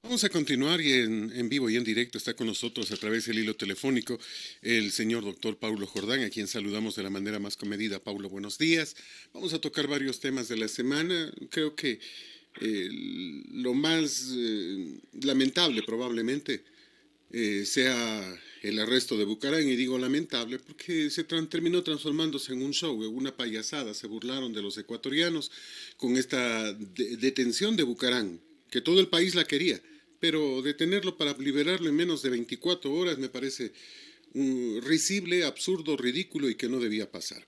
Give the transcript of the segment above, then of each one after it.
Vamos a continuar y en vivo y en directo está con nosotros a través del hilo telefónico el señor doctor Paulo Jordán, a quien saludamos de la manera más comedida. Paulo, buenos días. Vamos a tocar varios temas de la semana. Creo que lo más lamentable probablemente sea el arresto de Bucaram, y digo lamentable porque terminó transformándose en un show, en una payasada. Se burlaron de los ecuatorianos con esta detención de Bucaram, que todo el país la quería, pero detenerlo para liberarlo en menos de 24 horas me parece risible, absurdo, ridículo y que no debía pasar.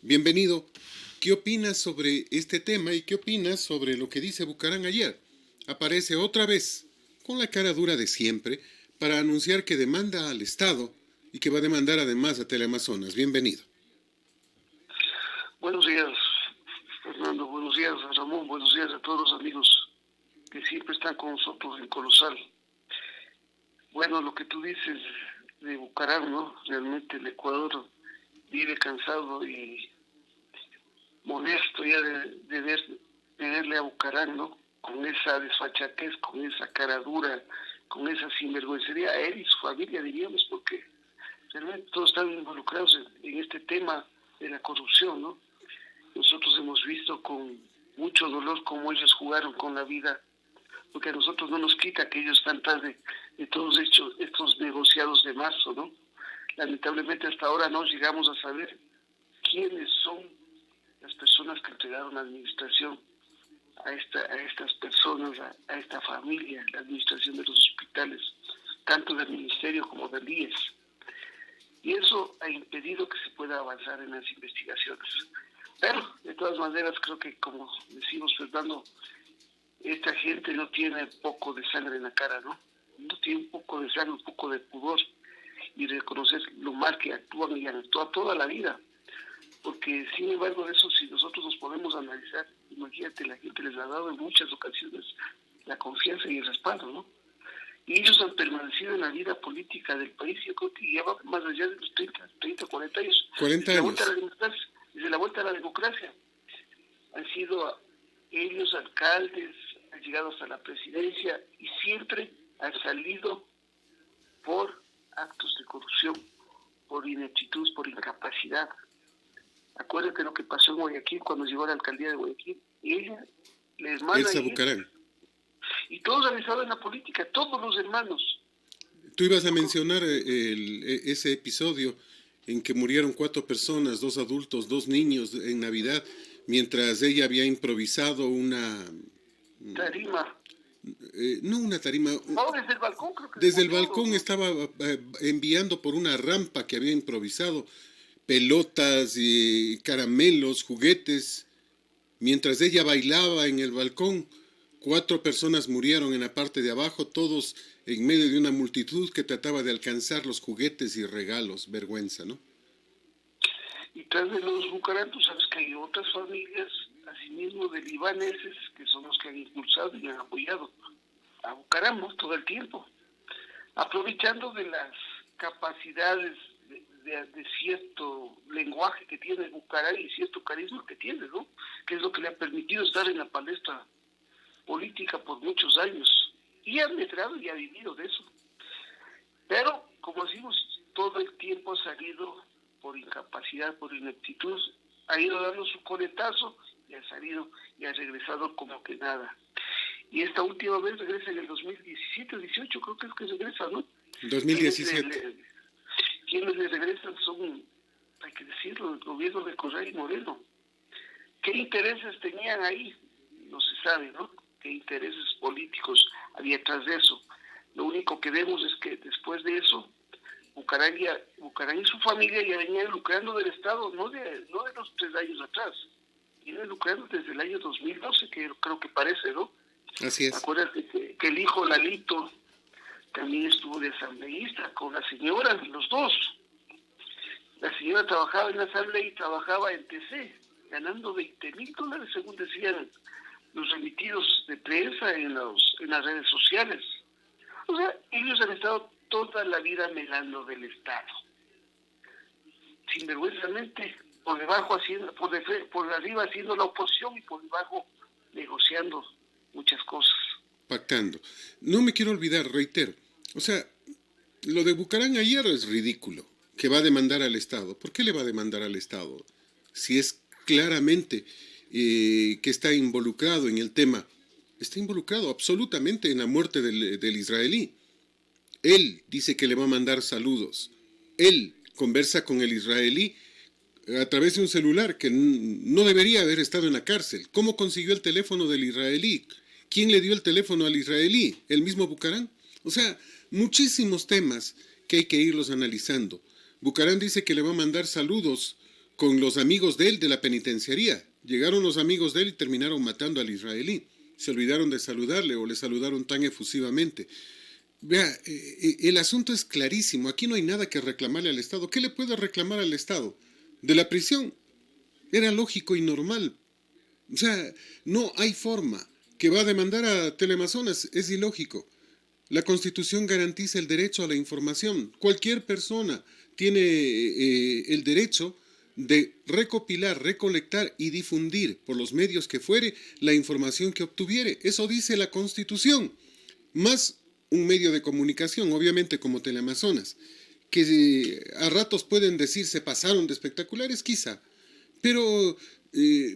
Bienvenido. ¿Qué opinas sobre este tema y qué opinas sobre lo que dice Bucaram ayer? Aparece otra vez, con la cara dura de siempre, para anunciar que demanda al Estado y que va a demandar además a Teleamazonas. Bienvenido. Buenos días, Fernando. Buenos días, Ramón. Buenos días a todos los amigos que siempre están con nosotros en Colosal. Bueno, lo que tú dices de Bucaram, ¿no? Realmente el Ecuador vive cansado y molesto ya de verle a Bucaram, ¿no? Con esa desfachatez, con esa cara dura, con esa sinvergüencería, a él y su familia, diríamos, porque realmente todos están involucrados en este tema de la corrupción, ¿no? Nosotros hemos visto con mucho dolor cómo ellos jugaron con la vida, porque a nosotros no nos quita que ellos están tras de todos estos negociados de marzo, ¿no? Lamentablemente hasta ahora no llegamos a saber quiénes son las personas que entregaron la administración a estas personas, a esta familia, la administración de los hospitales, tanto del Ministerio como del IES. Y eso ha impedido que se pueda avanzar en las investigaciones. Pero, de todas maneras, creo que, como decimos, Fernando, esta gente no tiene poco de sangre en la cara, ¿no? No tiene un poco de sangre, un poco de pudor y reconocer lo mal que actúan y han actuado toda la vida. Porque, sin embargo, de eso, si nosotros nos podemos analizar, imagínate, la gente les ha dado en muchas ocasiones la confianza y el respaldo, ¿no? Y ellos han permanecido en la vida política del país, yo creo que ya va más allá de los 40 años. 40 años. Desde la vuelta a la democracia. Han sido ellos alcaldes, han llegado hasta la presidencia y siempre han salido por actos de corrupción, por ineptitud, por incapacidad. Acuérdate lo que pasó en Guayaquil cuando llegó a la alcaldía de Guayaquil. Y ella les manda Elsa ir. Bucaram. Y todos han estado en la política, todos los hermanos. Tú ibas a mencionar ese episodio en que murieron 4 personas, 2 adultos, 2 niños en Navidad, mientras ella había improvisado una... Tarima. No una tarima. No, desde el balcón creo que Desde el murió, balcón ¿no? estaba enviando por una rampa que había improvisado pelotas y caramelos, juguetes. Mientras ella bailaba en el balcón, 4 personas murieron en la parte de abajo, todos en medio de una multitud que trataba de alcanzar los juguetes y regalos. Vergüenza, ¿no? Y tras de los Bucaram, tú sabes que hay otras familias, asimismo de libaneses, que son los que han impulsado y han apoyado a Bucaram, ¿no? Todo el tiempo, aprovechando de las capacidades de cierto lenguaje que tiene Bucaram y cierto carisma que tiene, ¿no? Que es lo que le ha permitido estar en la palestra política por muchos años. Y ha medrado y ha vivido de eso. Pero, como decimos, todo el tiempo ha salido por incapacidad, por ineptitud, ha ido dando su coletazo y ha salido y ha regresado como que nada. Y esta última vez regresa en el 2017 o 18, creo que es que regresa, ¿no? 2017. Quienes le regresan son, hay que decirlo, el gobierno de Correa y Moreno. ¿Qué intereses tenían ahí? No se sabe, ¿no? ¿Qué intereses políticos había detrás de eso? Lo único que vemos es que después de eso, Bucaram y su familia ya venían lucrando del Estado, no de los 3 años atrás, vienen lucrando desde el año 2012, que creo que parece, ¿no? Así es. Acuérdate que el hijo Lalito también estuvo de asambleísta con la señora, los dos. La señora trabajaba en la asamblea y trabajaba en TC, ganando $20,000, según decían los remitidos de prensa en las redes sociales. O sea, ellos han estado toda la vida melando del Estado, sinvergüenzamente, por debajo haciendo, por arriba haciendo la oposición y por debajo negociando muchas cosas. pactando. No me quiero olvidar, reitero. O sea, lo de Bucaram ayer es ridículo, que va a demandar al Estado. ¿Por qué le va a demandar al Estado? Si es claramente que está involucrado en el tema, está involucrado absolutamente en la muerte del israelí. Él dice que le va a mandar saludos. Él conversa con el israelí a través de un celular que no debería haber estado en la cárcel. ¿Cómo consiguió el teléfono del israelí? ¿Quién le dio el teléfono al israelí? ¿El mismo Bucaram? O sea, muchísimos temas que hay que irlos analizando. Bucaram dice que le va a mandar saludos con los amigos de él de la penitenciaría. Llegaron los amigos de él y terminaron matando al israelí. Se olvidaron de saludarle o le saludaron tan efusivamente. Vea, el asunto es clarísimo. Aquí no hay nada que reclamarle al Estado. ¿Qué le puede reclamar al Estado? De la prisión. Era lógico y normal. O sea, no hay forma. Que va a demandar a Teleamazonas es ilógico. La Constitución garantiza el derecho a la información. Cualquier persona tiene el derecho de recopilar, recolectar y difundir por los medios que fuere la información que obtuviere. Eso dice la Constitución. Más un medio de comunicación, obviamente como Teleamazonas, que a ratos pueden decir se pasaron de espectaculares, quizá, pero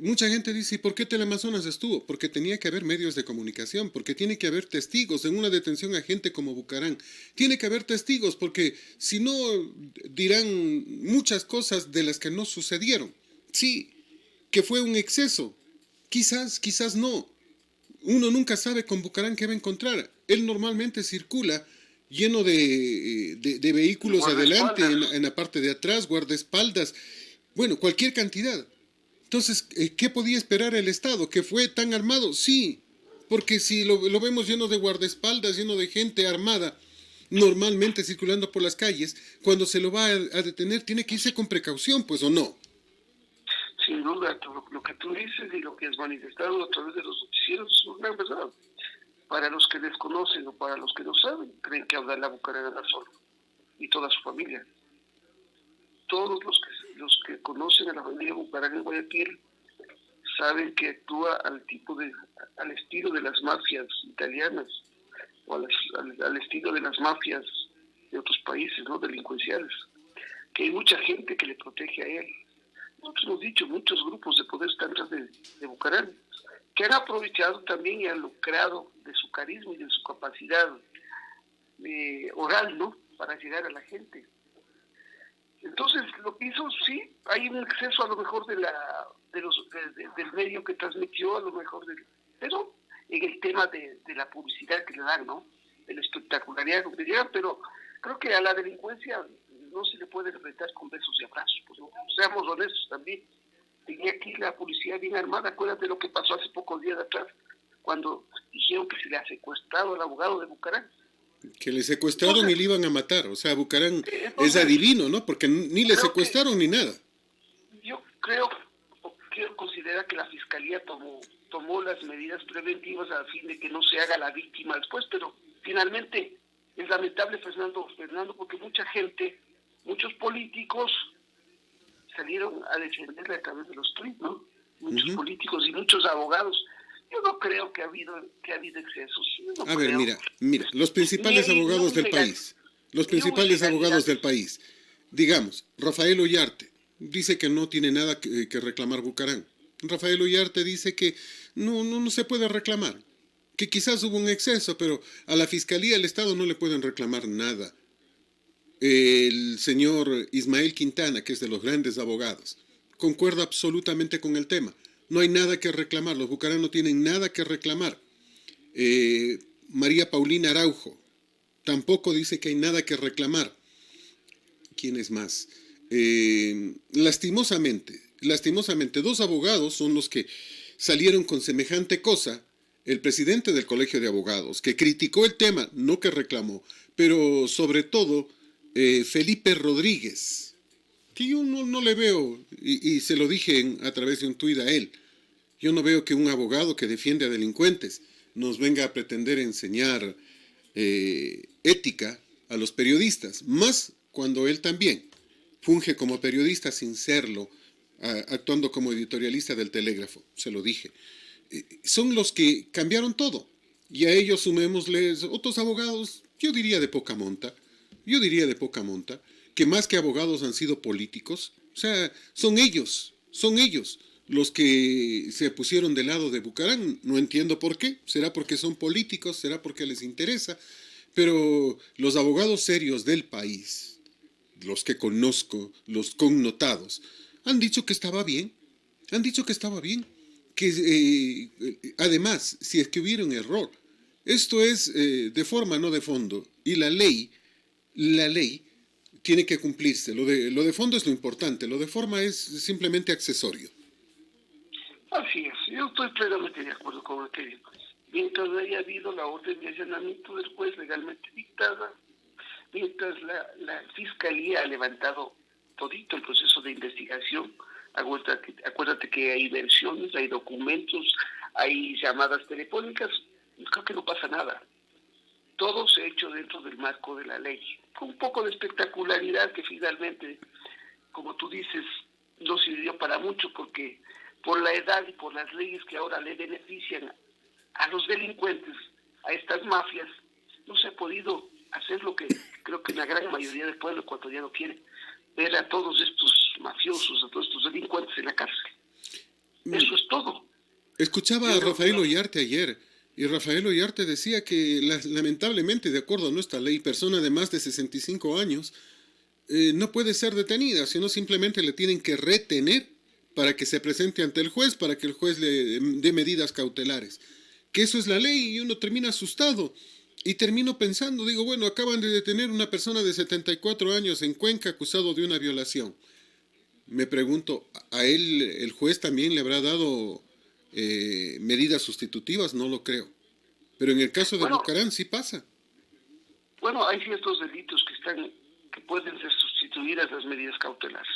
mucha gente dice, ¿y por qué Teleamazonas estuvo? Porque tenía que haber medios de comunicación, porque tiene que haber testigos en una detención a gente como Bucaram. Tiene que haber testigos, porque si no dirán muchas cosas de las que no sucedieron. Sí, que fue un exceso, quizás no. Uno nunca sabe con Bucaram qué va a encontrar. Él normalmente circula lleno de vehículos adelante, en la parte de atrás, guardaespaldas, bueno, cualquier cantidad. Entonces, ¿qué podía esperar el Estado? ¿Que fue tan armado? Sí, porque si lo vemos lleno de guardaespaldas, lleno de gente armada, normalmente circulando por las calles, cuando se lo va a detener tiene que irse con precaución, pues, ¿o no? Sin duda, lo que tú dices y lo que has manifestado a través de los noticieros es una verdad. Para los que desconocen o para los que no saben, creen que Abdalá Bucaram era solo y toda su familia. Todos los que conocen a la familia Bucaram en Guayaquil saben que actúa al estilo de las mafias italianas o al estilo de las mafias de otros países, ¿no? Delincuenciales. Que hay mucha gente que le protege a él. Nosotros hemos dicho, muchos grupos de poder están detrás de Bucaram, que han aprovechado también y han lucrado de su carisma y de su capacidad oral, ¿no? Para llegar a la gente. Entonces, lo que hizo, sí, hay un exceso a lo mejor del medio que transmitió, a lo mejor pero en el tema de la publicidad que le dan, ¿no? De la espectacularidad que le llegan, pero creo que a la delincuencia no se le puede enfrentar con besos y abrazos, pues, ¿no? Seamos honestos también. Tenía aquí la policía bien armada. Acuérdate lo que pasó hace pocos días atrás, cuando dijeron que se le ha secuestrado al abogado de Bucaram. Que le secuestraron y le iban a matar. O sea, Bucaram es adivino, ¿no? Porque ni le secuestraron ni nada. Yo quiero considerar que la Fiscalía tomó las medidas preventivas a fin de que no se haga la víctima después, pero finalmente es lamentable, Fernando, porque mucha gente, muchos políticos salieron a defenderle a través de los tweets, ¿no? Muchos políticos y muchos abogados. Yo no creo que ha habido excesos. A ver, mira, los principales abogados del país, digamos, Rafael Ollarte, dice que no tiene nada que reclamar Bucaram. Rafael Ollarte dice que no se puede reclamar, que quizás hubo un exceso, pero a la Fiscalía del Estado no le pueden reclamar nada. El señor Ismael Quintana, que es de los grandes abogados, concuerda absolutamente con el tema. No hay nada que reclamar, los Bucaram no tienen nada que reclamar. María Paulina Araujo tampoco dice que hay nada que reclamar. ¿Quién es más? Lastimosamente, dos abogados son los que salieron con semejante cosa. El presidente del Colegio de Abogados, que criticó el tema, no que reclamó, pero sobre todo Felipe Rodríguez, que yo no le veo, y se lo dije a través de un tuit a él, yo no veo que un abogado que defiende a delincuentes nos venga a pretender enseñar ética a los periodistas, más cuando él también funge como periodista sin serlo, actuando como editorialista del Telégrafo, se lo dije. Son los que cambiaron todo. Y a ellos sumémosles otros abogados, yo diría de poca monta, que más que abogados han sido políticos. O sea, son ellos los que se pusieron del lado de Bucaram. No entiendo por qué, será porque son políticos, será porque les interesa, pero los abogados serios del país, los que conozco, los connotados, han dicho que estaba bien, han dicho que estaba bien, que además, si es que hubiera un error, esto es de forma, no de fondo, y la ley tiene que cumplirse. Lo de fondo es lo importante, lo de forma es simplemente accesorio. Así es, yo estoy plenamente de acuerdo con aquello. Mientras haya habido la orden de allanamiento del juez legalmente dictada, mientras la Fiscalía ha levantado todito el proceso de investigación, acuérdate que hay versiones, hay documentos, hay llamadas telefónicas, creo que no pasa nada. Todo se ha hecho dentro del marco de la ley, con un poco de espectacularidad que finalmente, como tú dices, no sirvió para mucho porque por la edad y por las leyes que ahora le benefician a los delincuentes, a estas mafias, no se ha podido hacer lo que creo que la gran mayoría del pueblo ecuatoriano quiere, ver a todos estos mafiosos, a todos estos delincuentes en la cárcel. Eso es todo. Escuchaba a Rafael Ollarte ayer, y Rafael Ollarte decía que lamentablemente, de acuerdo a nuestra ley, persona de más de 65 años no puede ser detenida, sino simplemente le tienen que retener para que se presente ante el juez, para que el juez le dé medidas cautelares. Que eso es la ley y uno termina asustado. Y termino pensando, digo, bueno, acaban de detener a una persona de 74 años en Cuenca acusado de una violación. Me pregunto, ¿a él el juez también le habrá dado medidas sustitutivas? No lo creo. Pero en el caso de Bucaram sí pasa. Bueno, hay ciertos delitos que pueden ser sustituidas las medidas cautelares.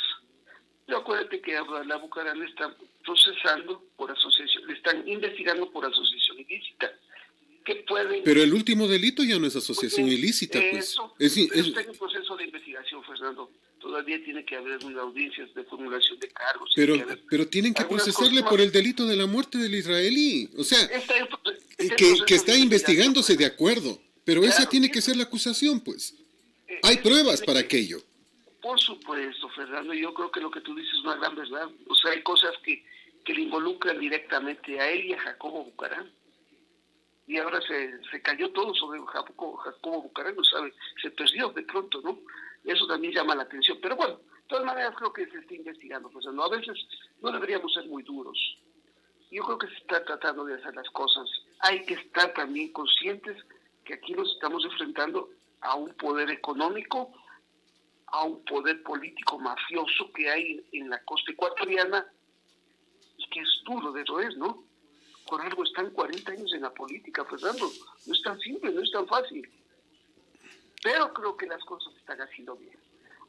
Pero acuérdate que la Bucaram está procesando por asociación, le están investigando por asociación ilícita. Pero el último delito ya no es asociación ilícita, pues. Está en un proceso de investigación, Fernando. Todavía tiene que haber unas audiencias de formulación de cargos. Pero tienen que procesarle por el delito de la muerte del israelí. O sea, que está investigándose de acuerdo. Pero esa tiene que ser la acusación, pues. Hay pruebas para aquello. Por supuesto, Fernando. Yo creo que lo que tú dices es una gran verdad. O sea, hay cosas que le involucran directamente a él y a Jacobo Bucaram. Y ahora se cayó todo sobre Jacobo Bucaram, ¿sabe? Se perdió de pronto, ¿no? Eso también llama la atención. Pero bueno, de todas maneras creo que se está investigando. Pues, ¿no? A veces no deberíamos ser muy duros. Yo creo que se está tratando de hacer las cosas. Hay que estar también conscientes que aquí nos estamos enfrentando a un poder económico, a un poder político mafioso que hay en la costa ecuatoriana y que es duro de roer, ¿no? Por algo están 40 años en la política, Fernando. No es tan simple, no es tan fácil. Pero creo que las cosas están haciendo bien.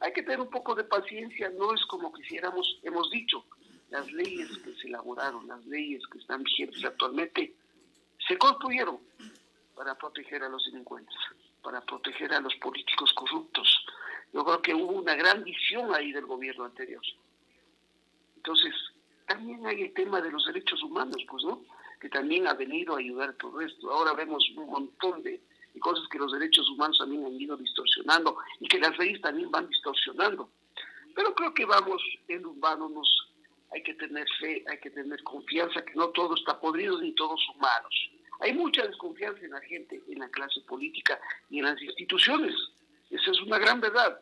Hay que tener un poco de paciencia, no es como quisiéramos, hemos dicho, las leyes que se elaboraron, las leyes que están vigentes actualmente, se construyeron para proteger a los delincuentes, para proteger a los políticos corruptos. Yo creo que hubo una gran visión ahí del gobierno anterior. Entonces, también hay el tema de los derechos humanos, pues, ¿no? Que también ha venido a ayudar a todo esto. Ahora vemos un montón de cosas que los derechos humanos también han ido distorsionando y que las leyes también van distorsionando. Pero creo que vamos enrumbándonos, hay que tener fe, hay que tener confianza, que no todo está podrido ni todos son malos. Hay mucha desconfianza en la gente, en la clase política y en las instituciones. Esa es una gran verdad.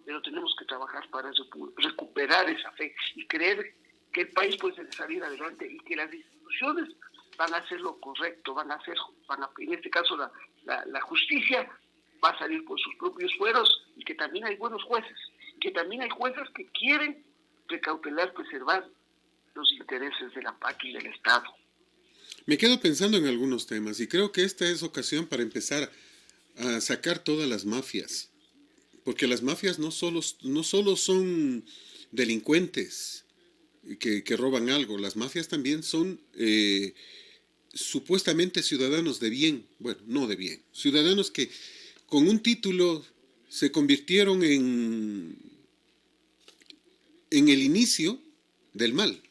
Pero tenemos que trabajar para recuperar esa fe y creer que el país puede salir adelante y que las instituciones van a hacer lo correcto, en este caso la justicia va a salir por sus propios fueros y que también hay buenos jueces, que también hay jueces que quieren precautelar, preservar los intereses de la patria y del Estado. Me quedo pensando en algunos temas y creo que esta es ocasión para empezar a sacar todas las mafias, porque las mafias no solo son delincuentes que roban algo, las mafias también son supuestamente ciudadanos de bien, bueno, no de bien, ciudadanos que con un título se convirtieron en el inicio del mal.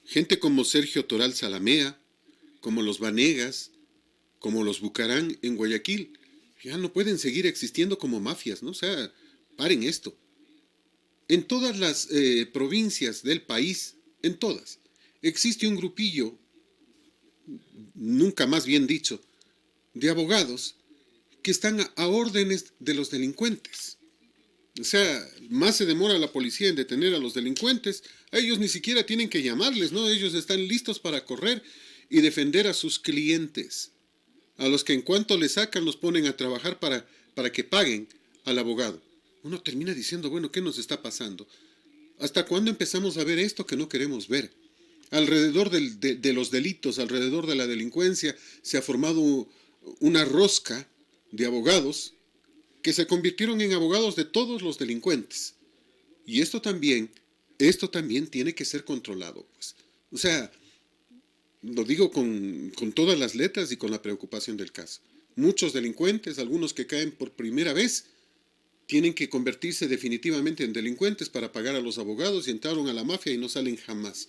Gente como Sergio Toral Salamea, como los Vanegas, como los Bucarán en Guayaquil, ya no pueden seguir existiendo como mafias, ¿no? O sea, paren esto. En todas las provincias del país, en todas, existe un grupillo, nunca más bien dicho, de abogados que están a órdenes de los delincuentes. O sea, más se demora la policía en detener a los delincuentes, a ellos ni siquiera tienen que llamarles, ¿no? Ellos están listos para correr y defender a sus clientes, a los que en cuanto les sacan los ponen a trabajar para que paguen al abogado. Uno termina diciendo, bueno, ¿qué nos está pasando? ¿Hasta cuándo empezamos a ver esto que no queremos ver? Alrededor de los delitos, alrededor de la delincuencia, se ha formado una rosca de abogados que se convirtieron en abogados de todos los delincuentes. Y esto también tiene que ser controlado, pues. O sea, lo digo con todas las letras y con la preocupación del caso. Muchos delincuentes, algunos que caen por primera vez, tienen que convertirse definitivamente en delincuentes para pagar a los abogados y entraron a la mafia y no salen jamás.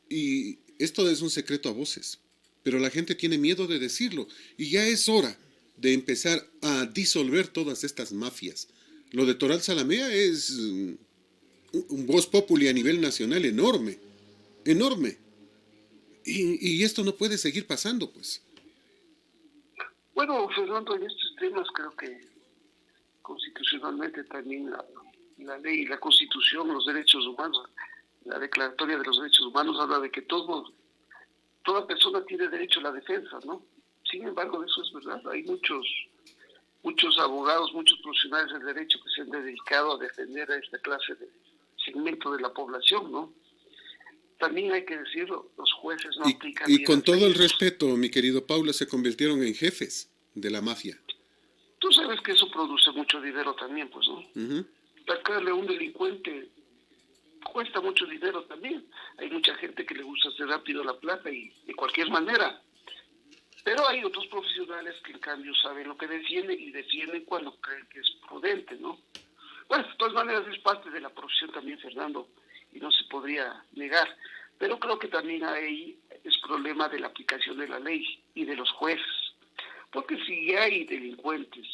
Y esto es un secreto a voces, pero la gente tiene miedo de decirlo y ya es hora de empezar a disolver todas estas mafias. Lo de Toral Salamea es un voz populi a nivel nacional enorme, enorme. Y esto no puede seguir pasando, pues. Bueno, Fernando, en estos temas creo que constitucionalmente también la ley, la Constitución, los derechos humanos, la Declaratoria de los Derechos Humanos habla de que toda persona tiene derecho a la defensa, ¿no? Sin embargo, eso es verdad. Hay muchos abogados, muchos profesionales del derecho que se han dedicado a defender a esta clase de segmento de la población, ¿no? También hay que decirlo, los jueces no aplican. Y con todo el respeto, mi querido Paula, se convirtieron en jefes de la mafia. Tú sabes que eso produce mucho dinero también, pues, ¿no? Uh-huh. Sacarle a un delincuente cuesta mucho dinero también. Hay mucha gente que le gusta hacer rápido la plata y de cualquier manera. Pero hay otros profesionales que en cambio saben lo que defienden y defienden cuando creen que es prudente, ¿no? Bueno, de todas maneras es parte de la profesión también, Fernando, y no se podría negar. Pero creo que también ahí es problema de la aplicación de la ley y de los jueces. Porque si hay delincuentes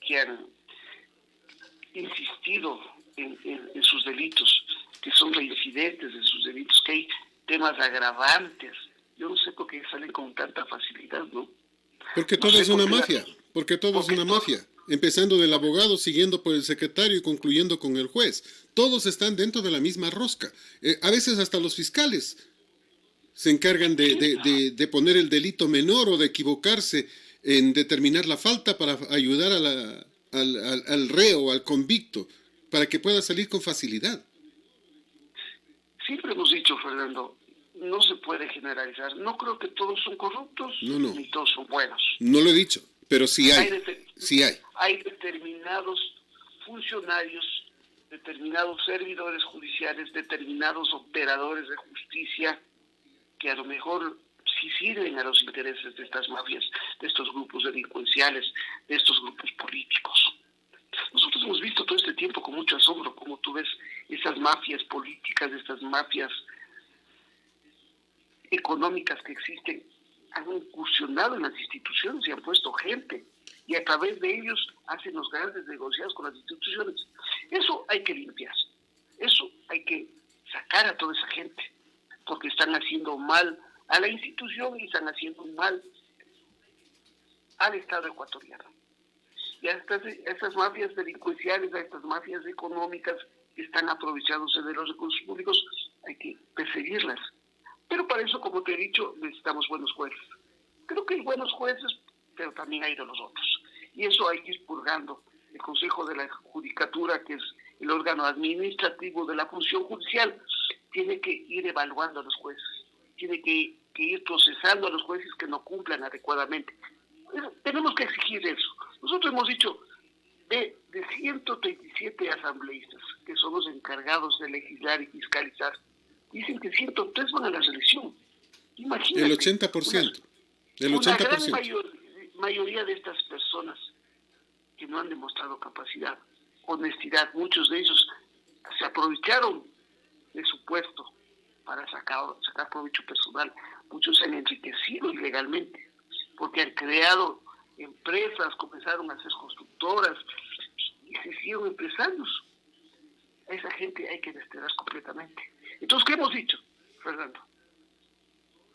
que han insistido en sus delitos, que son reincidentes de sus delitos, que hay temas agravantes, yo no sé por qué salen con tanta facilidad, ¿no? Porque todo es una mafia, porque todo es una mafia. Empezando del abogado, siguiendo por el secretario y concluyendo con el juez. Todos están dentro de la misma rosca. A veces hasta los fiscales se encargan de poner el delito menor o de equivocarse en determinar la falta para ayudar al reo, al convicto, para que pueda salir con facilidad. Siempre hemos dicho, Fernando, no se puede generalizar. No creo que todos son corruptos, no. ni todos son buenos. No lo he dicho, pero sí hay. Sí hay. Hay determinados funcionarios, determinados servidores judiciales, determinados operadores de justicia que a lo mejor sí sirven a los intereses de estas mafias, de estos grupos delincuenciales, de estos grupos políticos. Nosotros hemos visto todo este tiempo con mucho asombro cómo tú ves esas mafias políticas, estas mafias económicas que existen, han incursionado en las instituciones y han puesto gente, y a través de ellos hacen los grandes negociados con las instituciones. Eso hay que limpiar, eso hay que sacar a toda esa gente, porque están haciendo mal a la institución y están haciendo mal al Estado ecuatoriano. Y a estas mafias delincuenciales, a estas mafias económicas que están aprovechándose de los recursos públicos, hay que perseguirlas. Pero para eso, como te he dicho, necesitamos buenos jueces. Creo que hay buenos jueces, pero también hay de los otros. Y eso hay que ir purgando. El Consejo de la Judicatura, que es el órgano administrativo de la función judicial, tiene que ir evaluando a los jueces. Tiene que ir procesando a los jueces que no cumplan adecuadamente. Tenemos que exigir eso. Nosotros hemos dicho, de 137 asambleístas, que son los encargados de legislar y fiscalizar, dicen que 103 van a la reelección. Imagínate. El 80%. Una gran mayoría de estas personas que no han demostrado capacidad, honestidad, muchos de ellos se aprovecharon de su puesto para sacar provecho personal. Muchos se han enriquecido ilegalmente. porque han creado empresas, comenzaron a ser constructoras y se hicieron empresarios. A esa gente hay que desterrar completamente. Entonces, ¿qué hemos dicho, Fernando?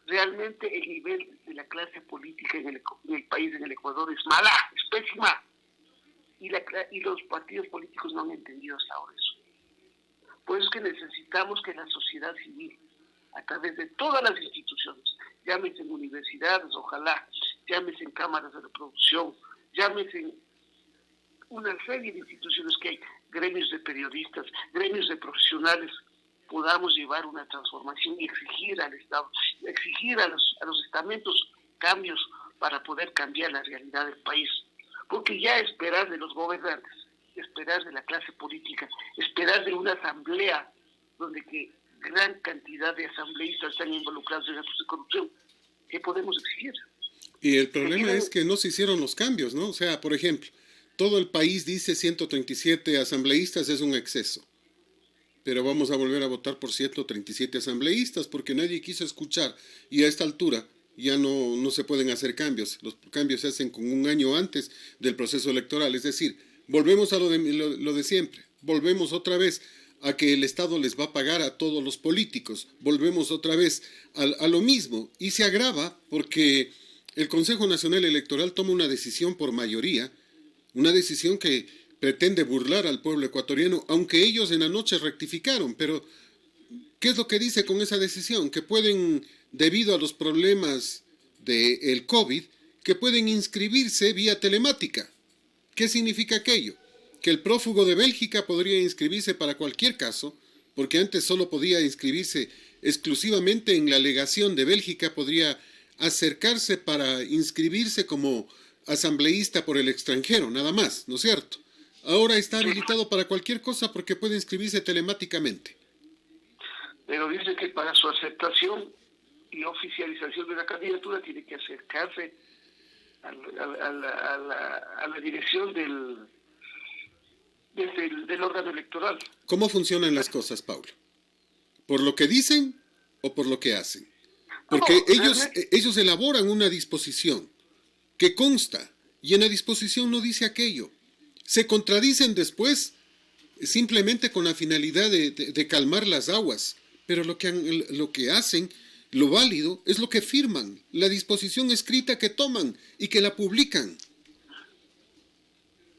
Realmente el nivel de la clase política en el país, en el Ecuador, es mala, es pésima. Y los partidos políticos no han entendido hasta ahora eso. Por eso es que necesitamos que la sociedad civil, a través de todas las instituciones, llámese en universidades, ojalá, llámese en cámaras de reproducción, llámese en una serie de instituciones que hay, gremios de periodistas, gremios de profesionales, podamos llevar una transformación y exigir al Estado, exigir a los estamentos cambios para poder cambiar la realidad del país. Porque ya esperar de los gobernantes, esperar de la clase política, esperar de una asamblea donde que gran cantidad de asambleístas están involucrados en actos de corrupción, ¿qué podemos exigir? Y el problema es que no se hicieron los cambios, ¿no? O sea, por ejemplo, todo el país dice 137 asambleístas es un exceso. Pero vamos a volver a votar por 137 asambleístas porque nadie quiso escuchar. Y a esta altura ya no se pueden hacer cambios. Los cambios se hacen con un año antes del proceso electoral. Es decir, volvemos a lo de siempre. Volvemos otra vez a que el Estado les va a pagar a todos los políticos. Volvemos otra vez a lo mismo. Y se agrava porque el Consejo Nacional Electoral toma una decisión por mayoría, una decisión que pretende burlar al pueblo ecuatoriano, aunque ellos en la noche rectificaron. Pero, ¿qué es lo que dice con esa decisión? Que pueden, debido a los problemas del COVID, que pueden inscribirse vía telemática. ¿Qué significa aquello? Que el prófugo de Bélgica podría inscribirse para cualquier caso, porque antes solo podía inscribirse exclusivamente en la legación de Bélgica, podría acercarse para inscribirse como asambleísta por el extranjero, nada más, ¿no es cierto? Ahora está habilitado para cualquier cosa porque puede inscribirse telemáticamente. Pero dice que para su aceptación y oficialización de la candidatura tiene que acercarse a la dirección del órgano electoral. ¿Cómo funcionan las cosas, Paulo? ¿Por lo que dicen o por lo que hacen? Porque ellos elaboran una disposición que consta y en la disposición no dice aquello. Se contradicen después simplemente con la finalidad de calmar las aguas, pero lo que hacen, lo válido, es lo que firman, la disposición escrita que toman y que la publican.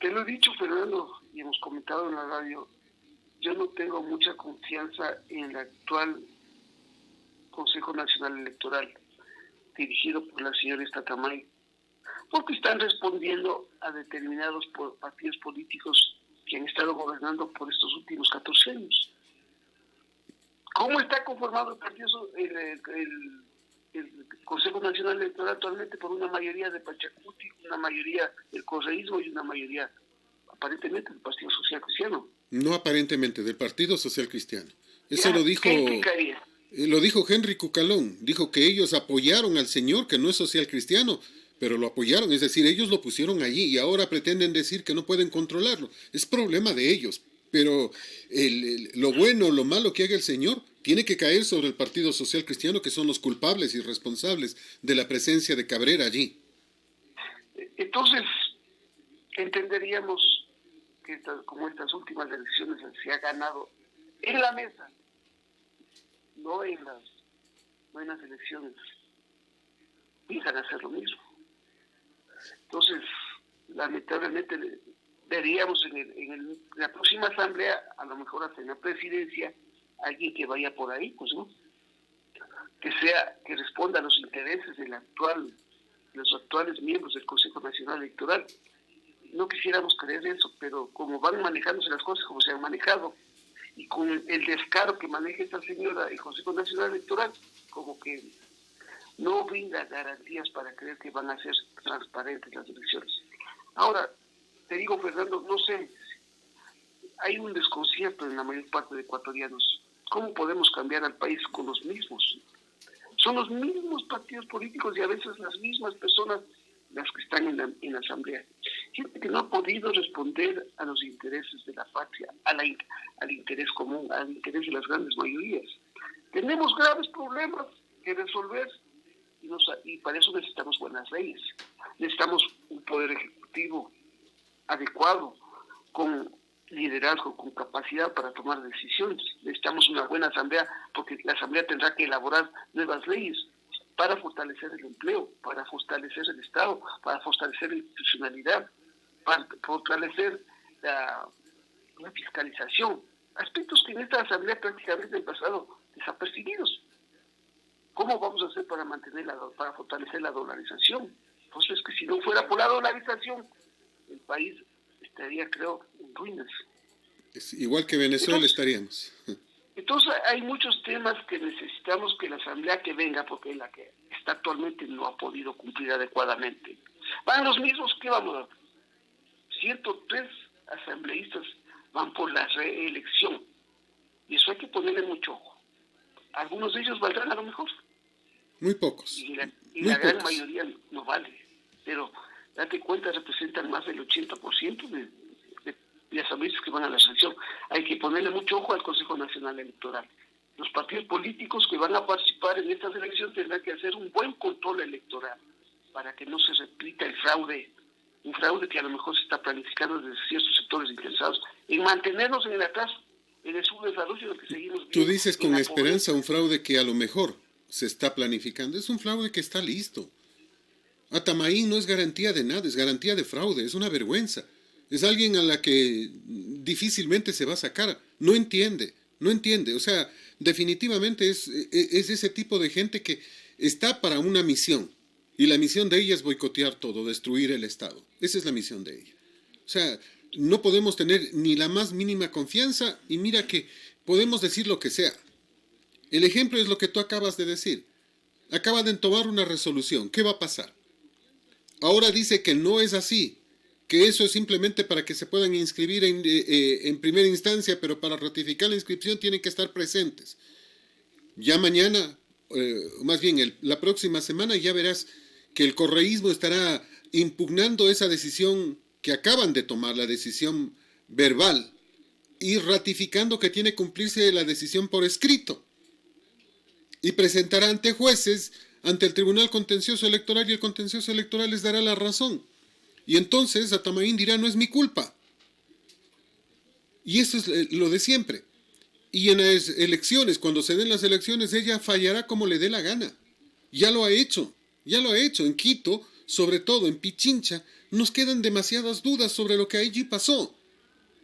Te lo he dicho, Fernando, y hemos comentado en la radio, yo no tengo mucha confianza en el actual Consejo Nacional Electoral, dirigido por la señora Tatamay, porque están respondiendo a determinados partidos políticos que han estado gobernando por estos últimos 14 años. ¿Cómo está conformado el Consejo Nacional Electoral actualmente? Por una mayoría de Pachacuti, una mayoría del correísmo y una mayoría aparentemente del Partido Social Cristiano. No aparentemente, del Partido Social Cristiano. Eso lo dijo Henry Cucalón. Dijo que ellos apoyaron al señor, que no es social cristiano, pero lo apoyaron, es decir, ellos lo pusieron allí y ahora pretenden decir que no pueden controlarlo. Es problema de ellos, pero lo bueno, lo malo que haga el señor tiene que caer sobre el Partido Social Cristiano, que son los culpables y responsables de la presencia de Cabrera allí. Entonces, entenderíamos que como estas últimas elecciones se ha ganado en la mesa, no en las elecciones. Piensan hacer lo mismo. Entonces, lamentablemente, veríamos en la próxima asamblea, a lo mejor hasta en la presidencia, alguien que vaya por ahí, pues no, que responda a los intereses de los actuales miembros del Consejo Nacional Electoral. No quisiéramos creer eso, pero como van manejándose las cosas como se han manejado, y con el descaro que maneja esta señora, el Consejo Nacional Electoral, como que no brinda garantías para creer que van a ser transparentes las elecciones. Ahora, te digo, Fernando, no sé, hay un desconcierto en la mayor parte de ecuatorianos. ¿Cómo podemos cambiar al país con los mismos? Son los mismos partidos políticos y a veces las mismas personas las que están en la asamblea. Gente que no ha podido responder a los intereses de la patria, al interés común, al interés de las grandes mayorías. Tenemos graves problemas que resolver y para eso necesitamos buenas leyes. Necesitamos un poder ejecutivo adecuado, con liderazgo, con capacidad para tomar decisiones. Necesitamos una buena asamblea, porque la asamblea tendrá que elaborar nuevas leyes para fortalecer el empleo, para fortalecer el Estado, para fortalecer la institucionalidad, para fortalecer la fiscalización. Aspectos que en esta asamblea prácticamente han pasado desapercibidos. ¿Cómo vamos a hacer para para fortalecer la dolarización? Pues es que si no fuera por la dolarización, el país estaría, creo, en ruinas. Es igual que Venezuela estaríamos. Entonces hay muchos temas que necesitamos que la asamblea que venga, porque la que está actualmente no ha podido cumplir adecuadamente. Van los mismos que vamos a 103 asambleístas van por la reelección. Y eso hay que ponerle mucho ojo. Algunos de ellos valdrán a lo mejor. Muy pocos. Y la gran mayoría no vale. Pero date cuenta, representan más del 80% de asambleístas que van a la selección. Hay que ponerle mucho ojo al Consejo Nacional Electoral. Los partidos políticos que van a participar en estas elecciones tendrán que hacer un buen control electoral para que no se repita el fraude, un fraude que a lo mejor se está planificando desde ciertos sectores interesados en mantenernos en el atraso, en el subdesarrollo en el que seguimos viviendo. Tú dices con esperanza un fraude que a lo mejor se está planificando. Es un fraude que está listo. Atamaín no es garantía de nada, es garantía de fraude, es una vergüenza. Es alguien a la que difícilmente se va a sacar. No entiende. O sea, definitivamente es ese tipo de gente que está para una misión. Y la misión de ella es boicotear todo, destruir el Estado. Esa es la misión de ella. O sea, no podemos tener ni la más mínima confianza y mira que podemos decir lo que sea. El ejemplo es lo que tú acabas de decir. Acaba de tomar una resolución. ¿Qué va a pasar? Ahora dice que no es así, que eso es simplemente para que se puedan inscribir en primera instancia, pero para ratificar la inscripción tienen que estar presentes. Ya mañana, más bien la próxima semana, ya verás que el correísmo estará impugnando esa decisión que acaban de tomar, la decisión verbal, y ratificando que tiene que cumplirse la decisión por escrito. Y presentará ante jueces, ante el Tribunal Contencioso Electoral, y el Contencioso Electoral les dará la razón. Y entonces Atamaín dirá, no es mi culpa. Y eso es lo de siempre. Y en las elecciones, cuando se den las elecciones, ella fallará como le dé la gana. Ya lo ha hecho. En Quito, sobre todo en Pichincha, nos quedan demasiadas dudas sobre lo que allí pasó.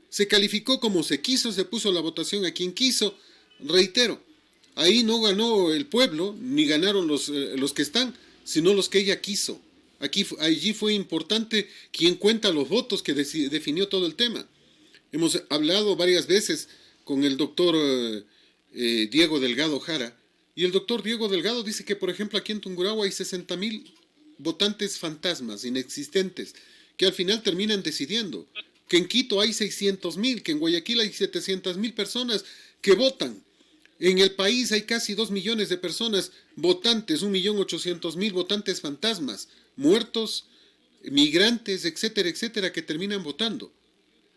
Se calificó como se quiso, se puso la votación a quien quiso. Reitero, ahí no ganó el pueblo, ni ganaron los que están, sino los que ella quiso. Allí fue importante quien cuenta los votos que definió todo el tema. Hemos hablado varias veces con el doctor Diego Delgado Jara, y el doctor Diego Delgado dice que, por ejemplo, aquí en Tungurahua hay 60,000 votantes fantasmas, inexistentes, que al final terminan decidiendo. Que en Quito hay 600,000, que en Guayaquil hay 700,000 personas que votan. En el país hay casi 2 millones de personas votantes, 1.800.000 votantes fantasmas, muertos, migrantes, etcétera, etcétera, que terminan votando.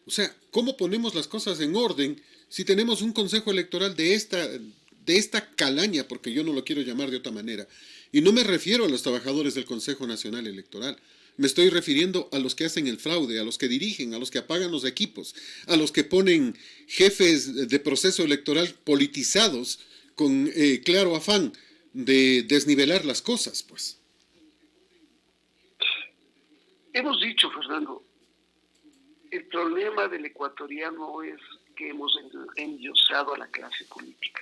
O sea, ¿cómo ponemos las cosas en orden si tenemos un consejo electoral de esta calaña, porque yo no lo quiero llamar de otra manera? Y no me refiero a los trabajadores del Consejo Nacional Electoral. Me estoy refiriendo a los que hacen el fraude, a los que dirigen, a los que apagan los equipos, a los que ponen jefes de proceso electoral politizados con claro afán de desnivelar las cosas, pues. Hemos dicho, Fernando, el problema del ecuatoriano es que hemos endiosado a la clase política.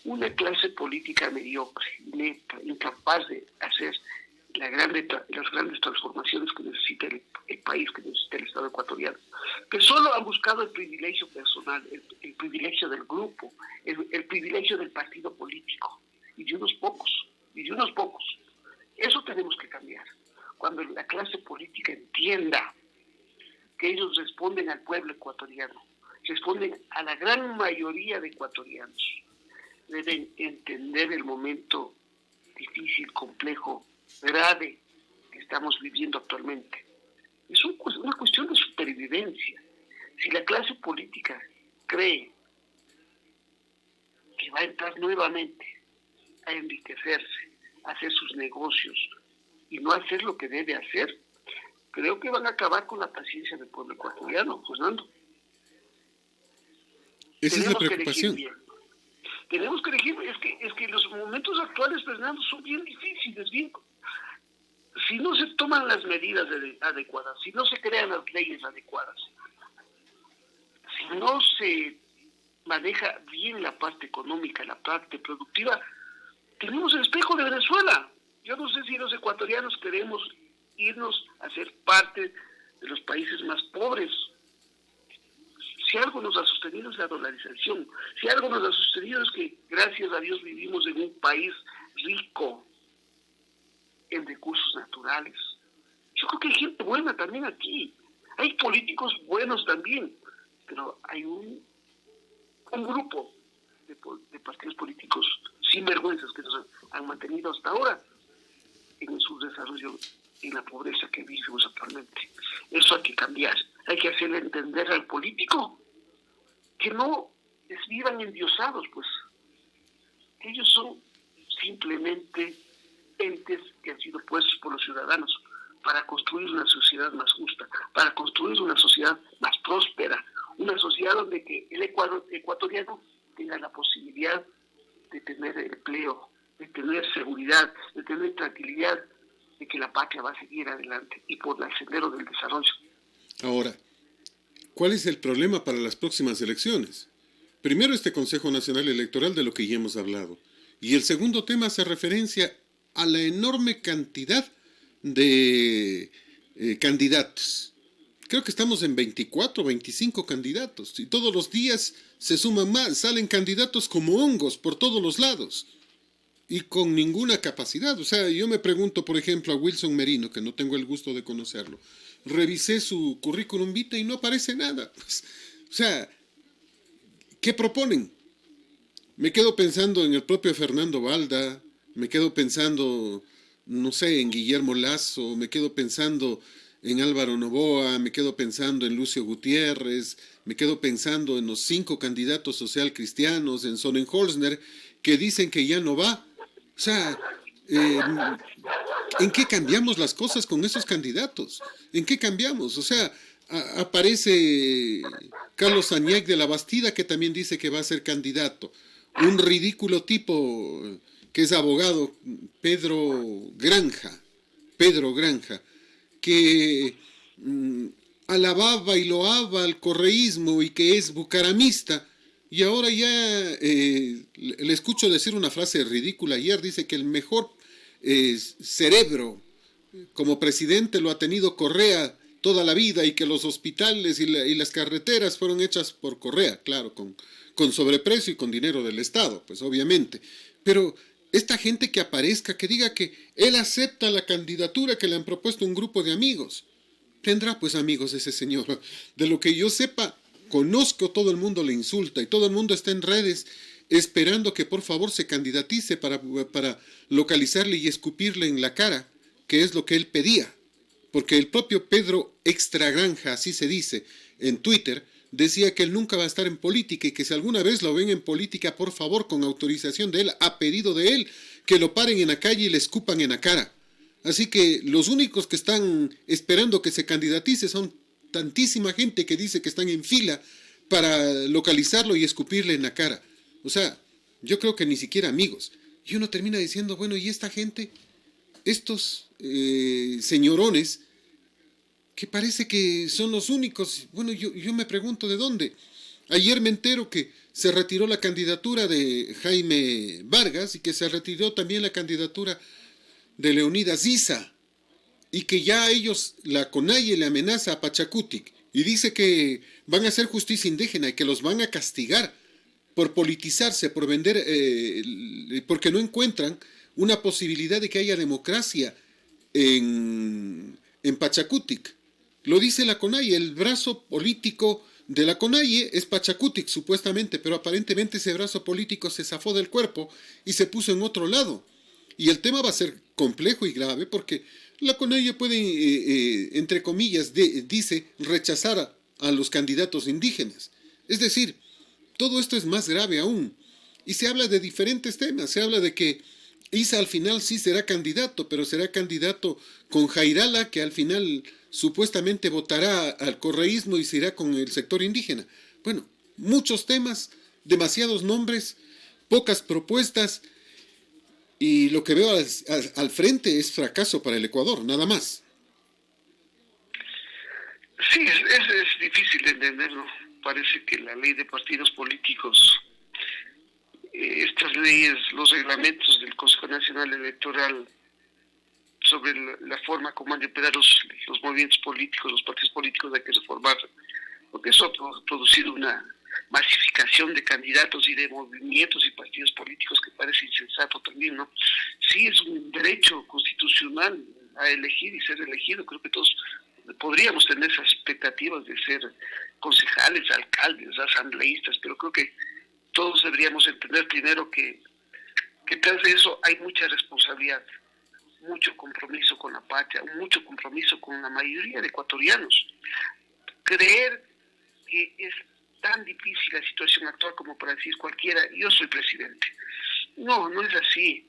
Una clase política mediocre, inepta, incapaz de hacer las grandes transformaciones que necesita el país, que necesita el Estado ecuatoriano, que solo han buscado el privilegio personal, el privilegio del grupo, el privilegio del partido político, y de unos pocos. Eso tenemos que cambiar. Cuando la clase política entienda que ellos responden al pueblo ecuatoriano, responden a la gran mayoría de ecuatorianos, deben entender el momento difícil, complejo, grave que estamos viviendo actualmente. Es una cuestión de supervivencia. Si la clase política cree que va a entrar nuevamente a enriquecerse, hacer sus negocios y no hacer lo que debe hacer, creo que van a acabar con la paciencia del pueblo ecuatoriano, Fernando. Esa es la preocupación. Tenemos que elegir, es que los momentos actuales, Fernando, son bien difíciles, si no se toman las medidas adecuadas, si no se crean las leyes adecuadas, si no se maneja bien la parte económica, la parte productiva, tenemos el espejo de Venezuela. Yo no sé si los ecuatorianos queremos irnos a ser parte de los países más pobres. Si algo nos ha sostenido es la dolarización, si algo nos ha sostenido es que, gracias a Dios, vivimos en un país rico en recursos naturales. Yo creo que hay gente buena también aquí, hay políticos buenos también, pero hay un grupo de partidos políticos sinvergüenzas que nos han mantenido hasta ahora en el subdesarrollo y la pobreza que vivimos actualmente. Eso hay que cambiar. Hay que hacerle entender al político que no vivan endiosados, pues. Ellos son simplemente entes que han sido puestos por los ciudadanos para construir una sociedad más justa, para construir una sociedad más próspera, una sociedad donde que el ecuatoriano tenga la posibilidad de tener empleo, de tener seguridad, de tener tranquilidad, de que la patria va a seguir adelante y por el sendero del desarrollo. Ahora, ¿cuál es el problema para las próximas elecciones? Primero, este Consejo Nacional Electoral, de lo que ya hemos hablado. Y el segundo tema hace referencia a la enorme cantidad de candidatos. Creo que estamos en 24, 25 candidatos. Y todos los días se suman más, salen candidatos como hongos por todos los lados. Y con ninguna capacidad. O sea, yo me pregunto, por ejemplo, a Wilson Merino, que no tengo el gusto de conocerlo. Revisé su currículum vitae y no aparece nada. Pues, o sea, ¿qué proponen? Me quedo pensando en el propio Fernando Balda, me quedo pensando, no sé, en Guillermo Lasso, me quedo pensando en Álvaro Noboa, me quedo pensando en Lucio Gutiérrez, me quedo pensando en los 5 candidatos social cristianos, en Sonnenholzner, que dicen que ya no va. O sea, ¿en qué cambiamos las cosas con esos candidatos? ¿En qué cambiamos? O sea, aparece Carlos Añac de la Bastida, que también dice que va a ser candidato. Un ridículo tipo que es abogado, Pedro Granja, que alababa y loaba al correísmo y que es bucaramista, y ahora ya le escucho decir una frase ridícula. Ayer dice que el mejor cerebro como presidente lo ha tenido Correa toda la vida y que los hospitales y las carreteras fueron hechas por Correa, claro, con sobreprecio y con dinero del Estado, pues obviamente. Pero esta gente que aparezca, que diga que él acepta la candidatura que le han propuesto un grupo de amigos, tendrá pues amigos ese señor. De lo que yo sepa, conozco, todo el mundo le insulta y todo el mundo está en redes esperando que por favor se candidatice para localizarle y escupirle en la cara, que es lo que él pedía. Porque el propio Pedro Extragranja, así se dice, en Twitter, decía que él nunca va a estar en política y que si alguna vez lo ven en política, por favor, con autorización de él, a pedido de él, que lo paren en la calle y le escupan en la cara. Así que los únicos que están esperando que se candidatice son tantísima gente que dice que están en fila para localizarlo y escupirle en la cara. O sea, yo creo que ni siquiera amigos. Y uno termina diciendo, bueno, ¿y esta gente? Estos señorones que parece que son los únicos. Bueno, yo me pregunto de dónde. Ayer me entero que se retiró la candidatura de Jaime Vargas y que se retiró también la candidatura de Leonidas Issa y que ya ellos, la CONAIE le amenaza a Pachacutic y dice que van a hacer justicia indígena y que los van a castigar por politizarse, por vender, porque no encuentran una posibilidad de que haya democracia en Pachacutic. Lo dice la CONAIE, el brazo político de la CONAIE es Pachacutic, supuestamente, pero aparentemente ese brazo político se zafó del cuerpo y se puso en otro lado. Y el tema va a ser complejo y grave porque la CONAIE puede, entre comillas, dice, rechazar a los candidatos indígenas. Es decir, todo esto es más grave aún. Y se habla de diferentes temas. Se habla de que Isa al final sí será candidato, pero será candidato con Jairala, que al final supuestamente votará al correísmo y se irá con el sector indígena. Bueno, muchos temas, demasiados nombres, pocas propuestas, y lo que veo al frente es fracaso para el Ecuador, nada más. Sí, es difícil de entenderlo. Parece que la ley de partidos políticos, estas leyes, los reglamentos del Consejo Nacional Electoral sobre la forma como han de operar los movimientos políticos, los partidos políticos hay que reformar, porque eso ha producido una masificación de candidatos y de movimientos y partidos políticos que parece insensato también, ¿no? Sí, es un derecho constitucional a elegir y ser elegido. Creo que todos podríamos tener esas expectativas de ser concejales, alcaldes, asambleístas, pero creo que todos deberíamos entender primero que tras de eso hay mucha responsabilidad, mucho compromiso con la patria, mucho compromiso con la mayoría de ecuatorianos. Creer que es tan difícil la situación actual como para decir cualquiera, yo soy presidente. No, no es así.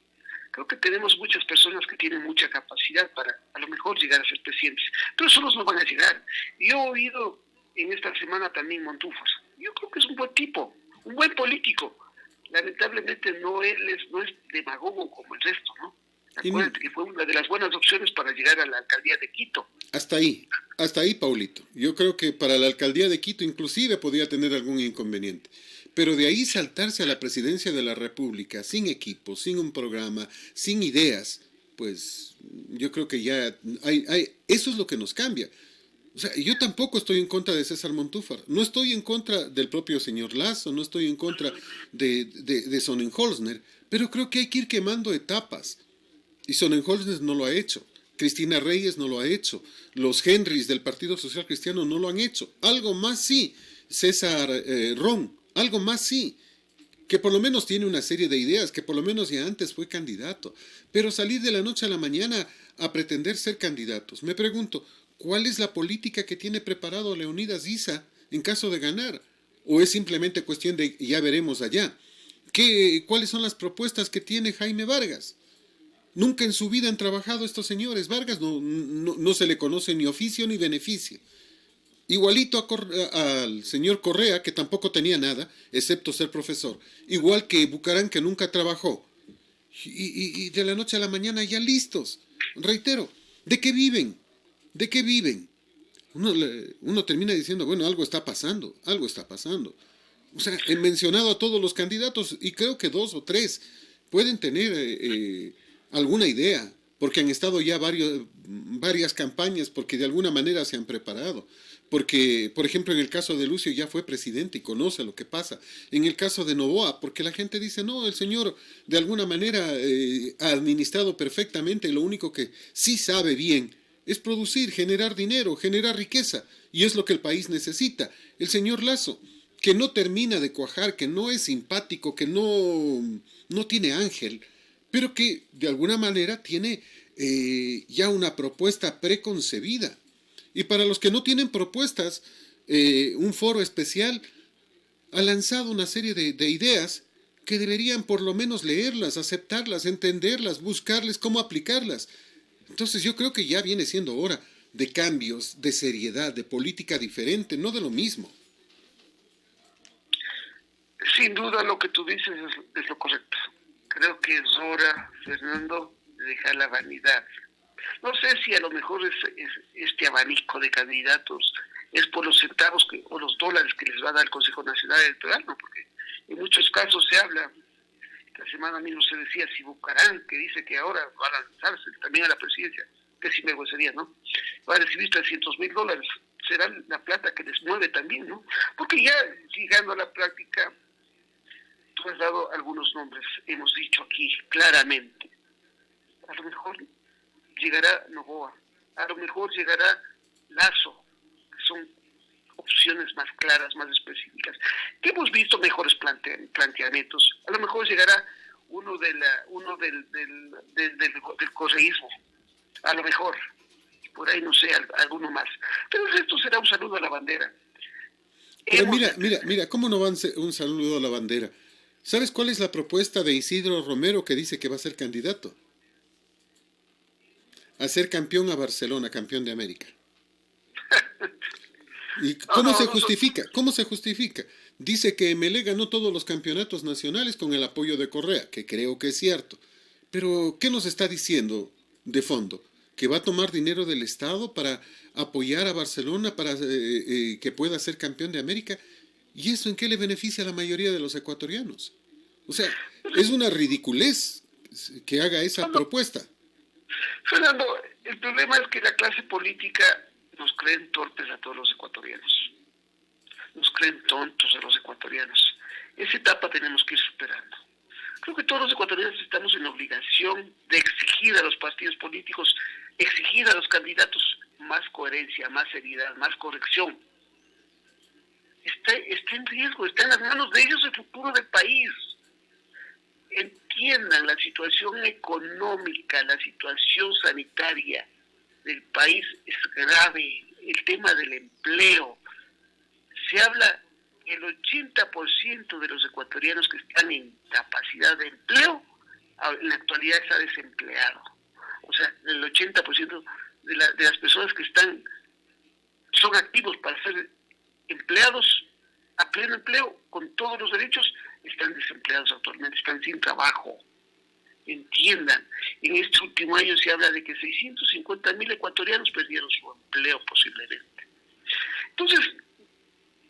Creo que tenemos muchas personas que tienen mucha capacidad para a lo mejor llegar a ser presidentes, pero solos no van a llegar. Yo he oído en esta semana también Montúfar. Yo creo que es un buen tipo, un buen político. Lamentablemente no es demagogo como el resto, ¿no? Y Acuérdate que fue una de las buenas opciones para llegar a la alcaldía de Quito. hasta ahí, Paulito. Yo creo que para la alcaldía de Quito inclusive podría tener algún inconveniente. Pero de ahí saltarse a la presidencia de la República sin equipo, sin un programa, sin ideas, pues yo creo que ya eso es lo que nos cambia. O sea, yo tampoco estoy en contra de César Montúfar, no estoy en contra del propio señor Lasso, no estoy en contra de Sonnenholzner, pero creo que hay que ir quemando etapas. Y Sonnenholzner no lo ha hecho. Cristina Reyes no lo ha hecho. Los Henrys del Partido Social Cristiano no lo han hecho. Algo más sí. César Ron, algo más sí. Que por lo menos tiene una serie de ideas, que por lo menos ya antes fue candidato. Pero salir de la noche a la mañana a pretender ser candidatos. Me pregunto, ¿cuál es la política que tiene preparado Leonidas Issa en caso de ganar? ¿O es simplemente cuestión de ya veremos allá? ¿Cuáles son las propuestas que tiene Jaime Vargas? Nunca en su vida han trabajado estos señores. Vargas no se le conoce ni oficio ni beneficio. Igualito al señor Correa, que tampoco tenía nada, excepto ser profesor. Igual que Bucarán, que nunca trabajó. Y de la noche a la mañana ya listos. Reitero, ¿de qué viven? ¿De qué viven? Uno termina diciendo, bueno, algo está pasando, algo está pasando. O sea, he mencionado a todos los candidatos y creo que 2 o 3 pueden tener alguna idea, porque han estado ya varias campañas, porque de alguna manera se han preparado. Porque, por ejemplo, en el caso de Lucio ya fue presidente y conoce lo que pasa. En el caso de Noboa, porque la gente dice, no, el señor de alguna manera ha administrado perfectamente, lo único que sí sabe bien es producir, generar dinero, generar riqueza, y es lo que el país necesita. El señor Lasso, que no termina de cuajar, que no es simpático, que no tiene ángel, pero que de alguna manera tiene ya una propuesta preconcebida. Y para los que no tienen propuestas, un foro especial ha lanzado una serie de ideas que deberían por lo menos leerlas, aceptarlas, entenderlas, buscarles cómo aplicarlas. Entonces yo creo que ya viene siendo hora de cambios, de seriedad, de política diferente, no de lo mismo. Sin duda lo que tú dices es lo correcto. Creo que es hora, Fernando, de dejar la vanidad. No sé si a lo mejor este abanico de candidatos es por los centavos o los dólares que les va a dar el Consejo Nacional Electoral, ¿no? Porque en muchos casos se habla, esta semana mismo se decía, si Bucarán, que dice que ahora va a lanzarse también a la presidencia, que sinvergüencería, ¿no? Va a recibir $300,000, será la plata que les mueve también, ¿no? Porque ya llegando a la práctica, tú has dado algunos nombres, hemos dicho aquí claramente, a lo mejor llegará Noboa, a lo mejor llegará Lasso, que son opciones más claras, más específicas, que hemos visto mejores planteamientos. A lo mejor llegará uno del correísmo, a lo mejor, por ahí no sé, alguno más. Pero esto será un saludo a la bandera. Pero mira, ¿cómo no va un saludo a la bandera? ¿Sabes cuál es la propuesta de Isidro Romero que dice que va a ser candidato? A ser campeón a Barcelona, campeón de América. ¿Y No, cómo no, se no son- justifica? ¿Cómo se justifica? Dice que MLE ganó todos los campeonatos nacionales con el apoyo de Correa, que creo que es cierto. Pero, ¿qué nos está diciendo de fondo? ¿Que va a tomar dinero del Estado para apoyar a Barcelona para que pueda ser campeón de América? ¿Y eso en qué le beneficia a la mayoría de los ecuatorianos? O sea, es una ridiculez que haga esa no, no. propuesta. Fernando, el problema es que la clase política nos creen torpes a todos los ecuatorianos. Nos creen tontos a los ecuatorianos. Esa etapa tenemos que ir superando. Creo que todos los ecuatorianos estamos en la obligación de exigir a los partidos políticos, exigir a los candidatos más coherencia, más seriedad, más corrección. Está en riesgo, está en las manos de ellos el futuro del país. Entiendan la situación económica, la situación sanitaria del país es grave, el tema del empleo. Se habla que el 80% de los ecuatorianos que están en capacidad de empleo, en la actualidad está desempleado. O sea, el 80% de las personas que son activos para ser empleados a pleno empleo, con todos los derechos, están desempleados actualmente, están sin trabajo. Entiendan, en este último año se habla de que 650,000 ecuatorianos perdieron su empleo posiblemente. Entonces,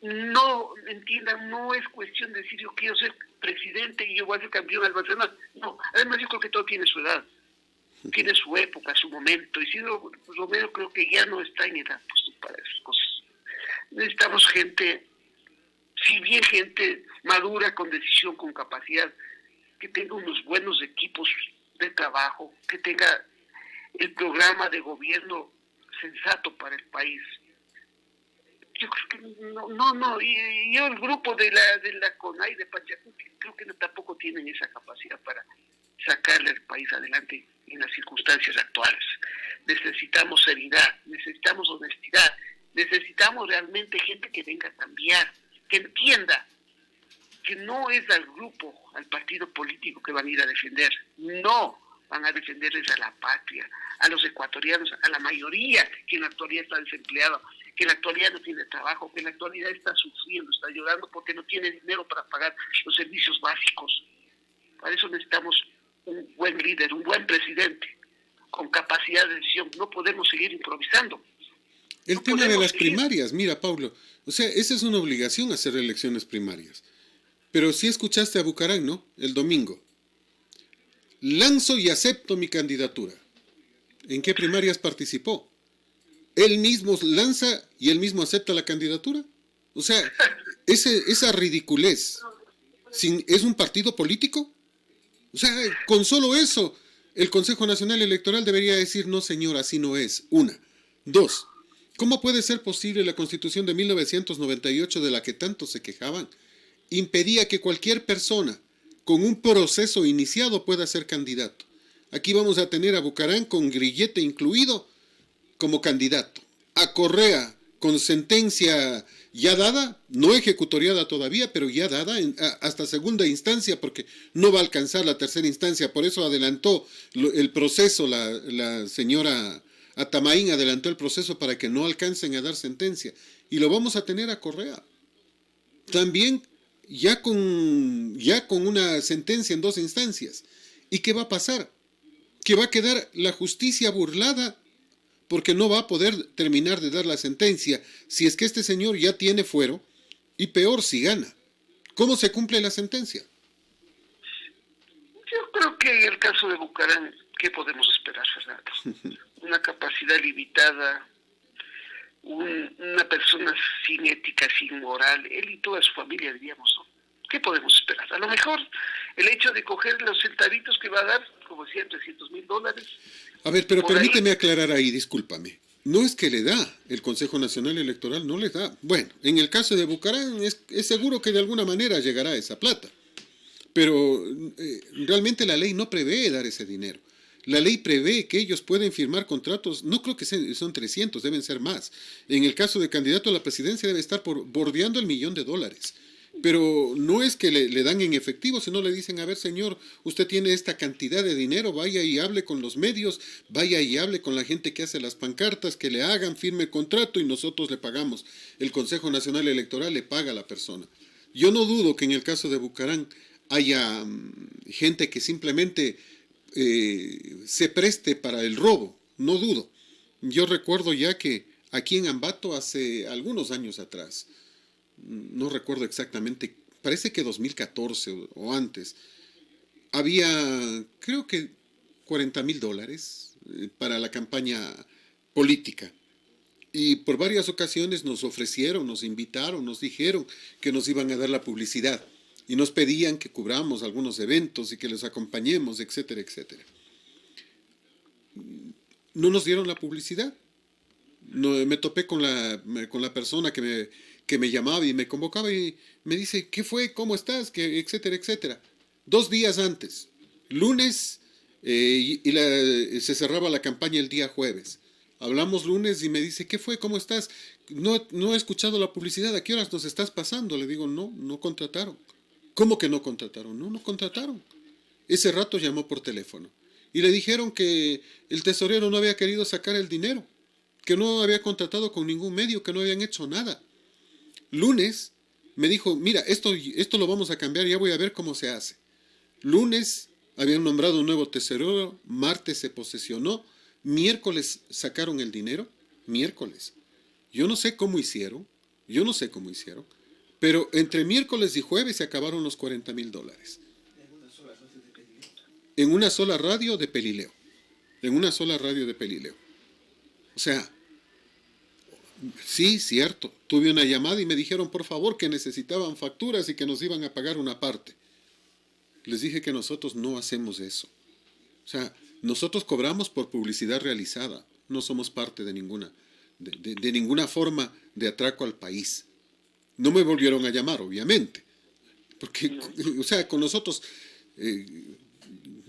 no entiendan, no es cuestión de decir yo quiero ser presidente y yo voy a ser campeón del Barcelona. No, además yo creo que todo tiene su edad, tiene su época, su momento. Isidro Romero creo que ya no está en edad pues, para esas cosas. Necesitamos gente, si bien gente madura, con decisión, con capacidad, que tenga unos buenos equipos de trabajo, que tenga el programa de gobierno sensato para el país. Yo creo que no, y yo el grupo de la CONAI de Pachacuti creo que tampoco tienen esa capacidad para sacarle al país adelante en las circunstancias actuales. Necesitamos seriedad, necesitamos honestidad, necesitamos realmente gente que venga a cambiar, que entienda que no es al grupo, al partido político que van a ir a defender, no, van a defenderles a la patria, a los ecuatorianos, a la mayoría que en la actualidad está desempleada, que en la actualidad no tiene trabajo, que en la actualidad está sufriendo, está llorando porque no tiene dinero para pagar los servicios básicos. Para eso necesitamos un buen líder, un buen presidente, con capacidad de decisión. No podemos seguir improvisando. El tema de las primarias, mira, Paulo, o sea, esa es una obligación hacer elecciones primarias. Pero sí escuchaste a Bucarán, ¿no? El domingo. Lanzo y acepto mi candidatura. ¿En qué primarias participó? Él mismo lanza y él mismo acepta la candidatura. O sea, esa ridiculez, ¿es un partido político? O sea, con solo eso, el Consejo Nacional Electoral debería decir, no señor, así no es. Una. Dos, ¿cómo puede ser posible la Constitución de 1998 de la que tanto se quejaban? Impedía que cualquier persona con un proceso iniciado pueda ser candidato. Aquí vamos a tener a Bucarán con grillete incluido como candidato. A Correa con sentencia ya dada, no ejecutoriada todavía, pero ya dada hasta segunda instancia porque no va a alcanzar la tercera instancia. Por eso adelantó el proceso, la señora Atamaín adelantó el proceso para que no alcancen a dar sentencia. Y lo vamos a tener a Correa. También ya con una sentencia en 2 instancias. ¿Y qué va a pasar? Que va a quedar la justicia burlada porque no va a poder terminar de dar la sentencia si es que este señor ya tiene fuero y peor si gana. ¿Cómo se cumple la sentencia? Yo creo que en el caso de Bucarán, ¿qué podemos esperar, Fernando? Una capacidad limitada, una persona sin ética, sin moral, él y toda su familia, diríamos, ¿no? ¿Qué podemos esperar? A lo mejor el hecho de coger los centavitos que va a dar, como decía, $300,000. A ver, pero permíteme aclarar ahí, discúlpame. No es que le da, el Consejo Nacional Electoral no le da. Bueno, en el caso de Bucarán es seguro que de alguna manera llegará esa plata. Pero realmente la ley no prevé dar ese dinero. La ley prevé que ellos pueden firmar contratos, no creo que son 300, deben ser más. En el caso de candidato a la presidencia debe estar bordeando el $1,000,000. Pero no es que le dan en efectivo, sino le dicen, a ver señor, usted tiene esta cantidad de dinero, vaya y hable con los medios, vaya y hable con la gente que hace las pancartas, que le hagan, firme el contrato y nosotros le pagamos. El Consejo Nacional Electoral le paga a la persona. Yo no dudo que en el caso de Bucarán haya gente que simplemente se preste para el robo, no dudo. Yo recuerdo ya que aquí en Ambato hace algunos años atrás, no recuerdo exactamente, parece que 2014 o antes, había creo que $40,000 para la campaña política. Y por varias ocasiones nos ofrecieron, nos invitaron, nos dijeron que nos iban a dar la publicidad y nos pedían que cubramos algunos eventos y que les acompañemos, etcétera, etcétera. No nos dieron la publicidad. No, me topé con la persona que me llamaba y me convocaba y me dice, ¿qué fue? ¿Cómo estás? Que, etcétera, etcétera. 2 días antes, lunes, se cerraba la campaña el día jueves. Hablamos lunes y me dice, ¿qué fue? ¿Cómo estás? No he escuchado la publicidad, ¿a qué horas nos estás pasando? Le digo, no contrataron. ¿Cómo que no contrataron? No contrataron. Ese rato llamó por teléfono y le dijeron que el tesorero no había querido sacar el dinero, que no había contratado con ningún medio, que no habían hecho nada. Lunes me dijo, mira, esto lo vamos a cambiar, ya voy a ver cómo se hace. Lunes habían nombrado un nuevo tesorero, martes se posesionó, miércoles sacaron el dinero, miércoles. Yo no sé cómo hicieron, pero entre miércoles y jueves se acabaron los $40,000. En una sola radio de Pelileo. O sea, sí, cierto. Tuve una llamada y me dijeron, por favor, que necesitaban facturas y que nos iban a pagar una parte. Les dije que nosotros no hacemos eso. O sea, nosotros cobramos por publicidad realizada. No somos parte de ninguna forma de atraco al país. No me volvieron a llamar, obviamente. Porque, o sea, con nosotros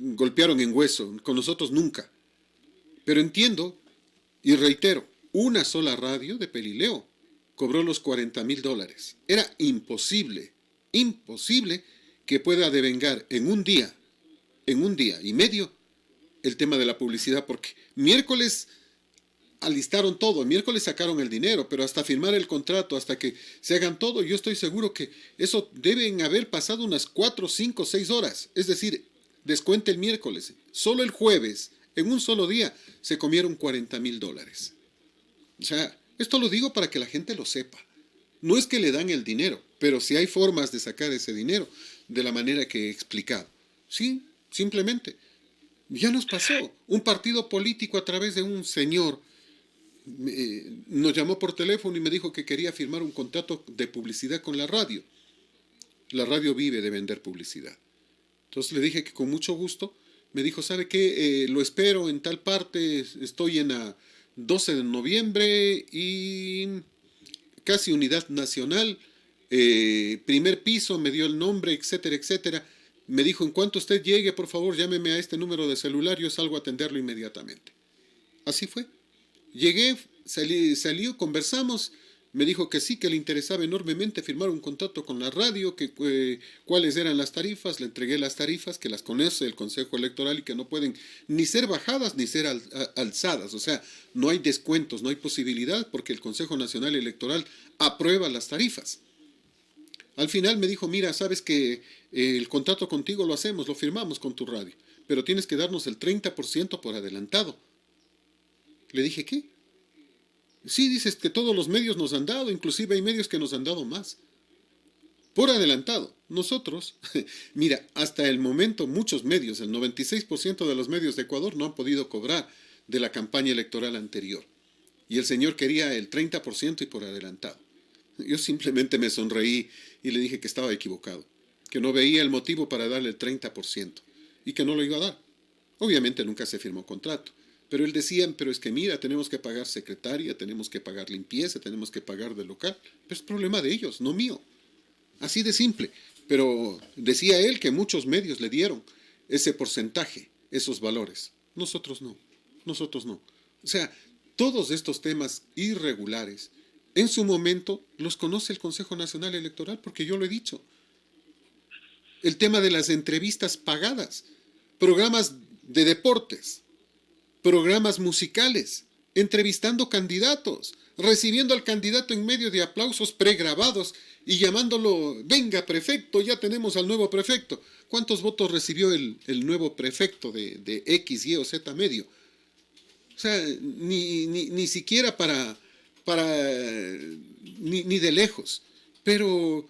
golpearon en hueso, con nosotros nunca. Pero entiendo y reitero, una sola radio de Pelileo cobró los $40,000. Era imposible que pueda devengar en un día y medio el tema de la publicidad, porque miércoles alistaron todo, miércoles sacaron el dinero, pero hasta firmar el contrato, hasta que se hagan todo, yo estoy seguro que eso deben haber pasado unas 4, 5, 6 horas. Es decir, descuente el miércoles. Solo el jueves, en un solo día, se comieron $40,000. O sea, esto lo digo para que la gente lo sepa. No es que le dan el dinero, pero sí hay formas de sacar ese dinero de la manera que he explicado. Sí, simplemente. Ya nos pasó. Un partido político a través de un señor nos llamó por teléfono y me dijo que quería firmar un contrato de publicidad con la radio. La radio vive de vender publicidad. Entonces le dije que con mucho gusto. Me dijo, ¿sabe qué? Lo espero en tal parte, estoy en la 12 de noviembre y casi Unidad Nacional, primer piso, me dio el nombre, etcétera, etcétera. Me dijo, en cuanto usted llegue, por favor, llámeme a este número de celular, yo salgo a atenderlo inmediatamente. Así fue. Llegué, salió, conversamos, me dijo que sí, que le interesaba enormemente firmar un contrato con la radio, que cuáles eran las tarifas, le entregué las tarifas, que las conoce el Consejo Electoral y que no pueden ni ser bajadas ni ser alzadas, o sea, no hay descuentos, no hay posibilidad porque el Consejo Nacional Electoral aprueba las tarifas. Al final me dijo, mira, sabes que el contrato contigo lo hacemos, lo firmamos con tu radio, pero tienes que darnos el 30% por adelantado. Le dije, ¿qué? Sí, dices que todos los medios nos han dado, inclusive hay medios que nos han dado más. Por adelantado. Nosotros, mira, hasta el momento muchos medios, el 96% de los medios de Ecuador no han podido cobrar de la campaña electoral anterior. Y el señor quería el 30% y por adelantado. Yo simplemente me sonreí y le dije que estaba equivocado, que no veía el motivo para darle el 30% y que no lo iba a dar. Obviamente nunca se firmó contrato. Pero él decía, pero es que mira, tenemos que pagar secretaria, tenemos que pagar limpieza, tenemos que pagar del local. Pero es problema de ellos, no mío. Así de simple. Pero decía él que muchos medios le dieron ese porcentaje, esos valores. Nosotros no. O sea, todos estos temas irregulares en su momento los conoce el Consejo Nacional Electoral, porque yo lo he dicho. El tema de las entrevistas pagadas, programas de deportes, programas musicales, entrevistando candidatos, recibiendo al candidato en medio de aplausos pregrabados y llamándolo, venga prefecto, ya tenemos al nuevo prefecto. ¿Cuántos votos recibió el nuevo prefecto de X, Y o Z medio? O sea, ni siquiera para ni de lejos. Pero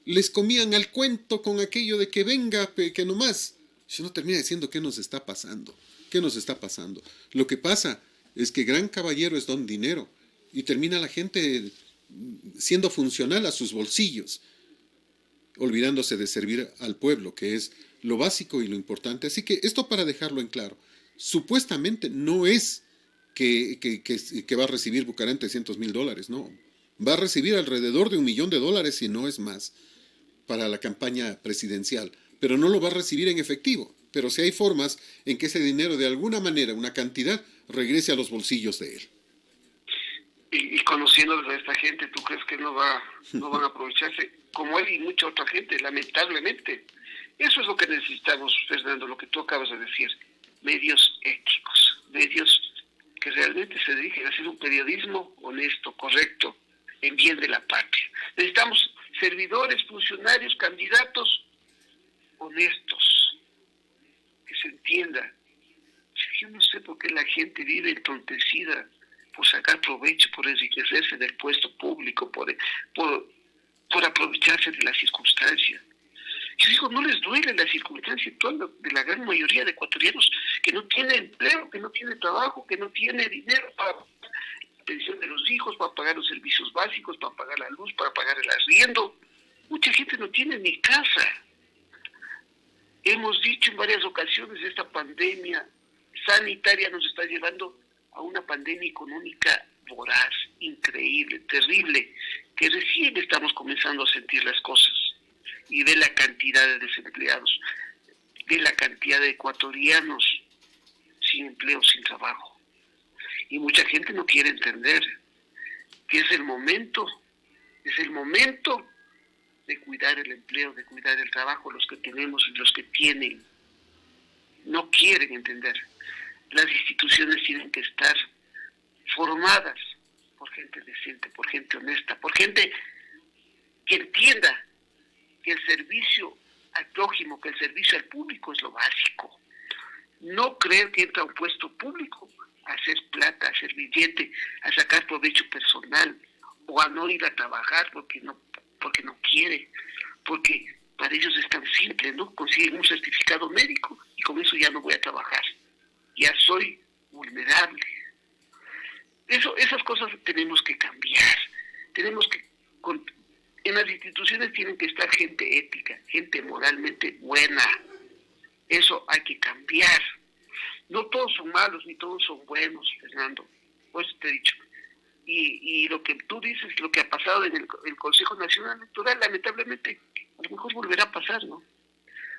les comían al cuento con aquello de que venga, que nomás. Si no termina diciendo qué nos está pasando. ¿Qué nos está pasando? Lo que pasa es que gran caballero es don dinero y termina la gente siendo funcional a sus bolsillos, olvidándose de servir al pueblo, que es lo básico y lo importante. Así que esto para dejarlo en claro, supuestamente no es que va a recibir Bucarán $300,000, no. Va a recibir alrededor de $1,000,000, si no es más, para la campaña presidencial, pero no lo va a recibir en efectivo. Pero si hay formas en que ese dinero, de alguna manera, una cantidad, regrese a los bolsillos de él. Y conociendo a esta gente, ¿tú crees que no van a aprovecharse? Como él y mucha otra gente, lamentablemente. Eso es lo que necesitamos, Fernando, lo que tú acabas de decir. Medios éticos, medios que realmente se dediquen a hacer un periodismo honesto, correcto, en bien de la patria. Necesitamos servidores, funcionarios, candidatos honestos, que se entienda. Yo no sé por qué la gente vive entontecida por sacar provecho, por enriquecerse del puesto público, por aprovecharse de las circunstancias. Yo digo, no les duele la circunstancia actual de la gran mayoría de ecuatorianos que no tiene empleo, que no tiene trabajo, que no tiene dinero para la pensión de los hijos, para pagar los servicios básicos, para pagar la luz, para pagar el arriendo. Mucha gente no tiene ni casa. Hemos dicho en varias ocasiones, esta pandemia sanitaria nos está llevando a una pandemia económica voraz, increíble, terrible, que recién estamos comenzando a sentir las cosas. Y de la cantidad de desempleados, de la cantidad de ecuatorianos sin empleo, sin trabajo. Y mucha gente no quiere entender que es el momento de cuidar el empleo, de cuidar el trabajo, los que tenemos y los que tienen. No quieren entender. Las instituciones tienen que estar formadas por gente decente, por gente honesta, por gente que entienda que el servicio al prójimo, que el servicio al público es lo básico. No creer que entra a un puesto público a hacer plata, a hacer billete, a sacar provecho personal o a no ir a trabajar porque no quiere, porque para ellos es tan simple, ¿no? Consiguen un certificado médico y con eso ya no voy a trabajar, ya soy vulnerable. Esas cosas tenemos que cambiar, en las instituciones tienen que estar gente ética, gente moralmente buena. Eso hay que cambiar. No todos son malos ni todos son buenos, Fernando. Pues te he dicho. Y lo que tú dices, lo que ha pasado en el Consejo Nacional Electoral, lamentablemente, a lo mejor volverá a pasar, ¿no?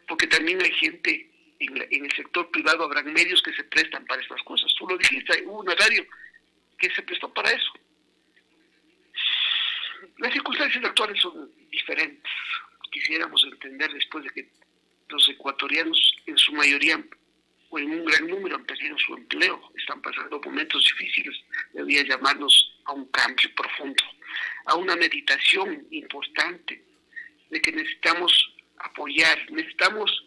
Porque también hay gente en el sector privado, habrán medios que se prestan para estas cosas. Tú lo dijiste, hubo una radio que se prestó para eso. Las circunstancias actuales son diferentes. Quisiéramos entender después de que los ecuatorianos en su mayoría o en un gran número han perdido su empleo, están pasando momentos difíciles, debería llamarnos a un cambio profundo, a una meditación importante de que necesitamos apoyar, necesitamos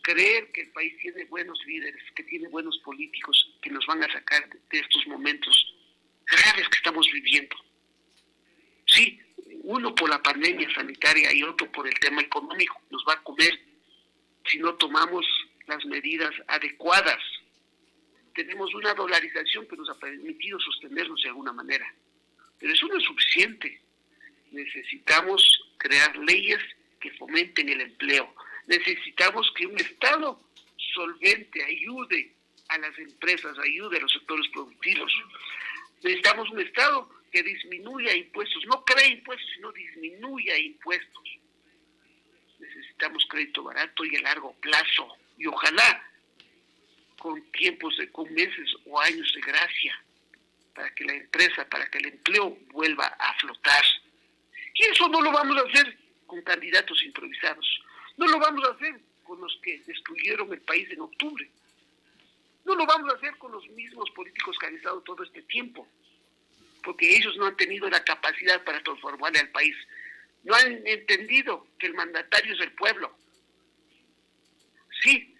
creer que el país tiene buenos líderes, que tiene buenos políticos que nos van a sacar de estos momentos graves que estamos viviendo. Sí, uno por la pandemia sanitaria y otro por el tema económico, nos va a comer si no tomamos las medidas adecuadas. Tenemos una dolarización que nos ha permitido sostenernos de alguna manera, pero eso no es suficiente. Necesitamos crear leyes que fomenten el empleo. Necesitamos que un Estado solvente ayude a las empresas, ayude a los sectores productivos. Necesitamos un Estado que disminuya impuestos, no cree impuestos, sino disminuya impuestos. Necesitamos crédito barato y a largo plazo, y ojalá con meses o años de gracia, para que la empresa, para que el empleo vuelva a flotar. Y eso no lo vamos a hacer con candidatos improvisados. No lo vamos a hacer con los que destruyeron el país en octubre. No lo vamos a hacer con los mismos políticos que han estado todo este tiempo, porque ellos no han tenido la capacidad para transformarle al país. No han entendido que el mandatario es el pueblo. Sí,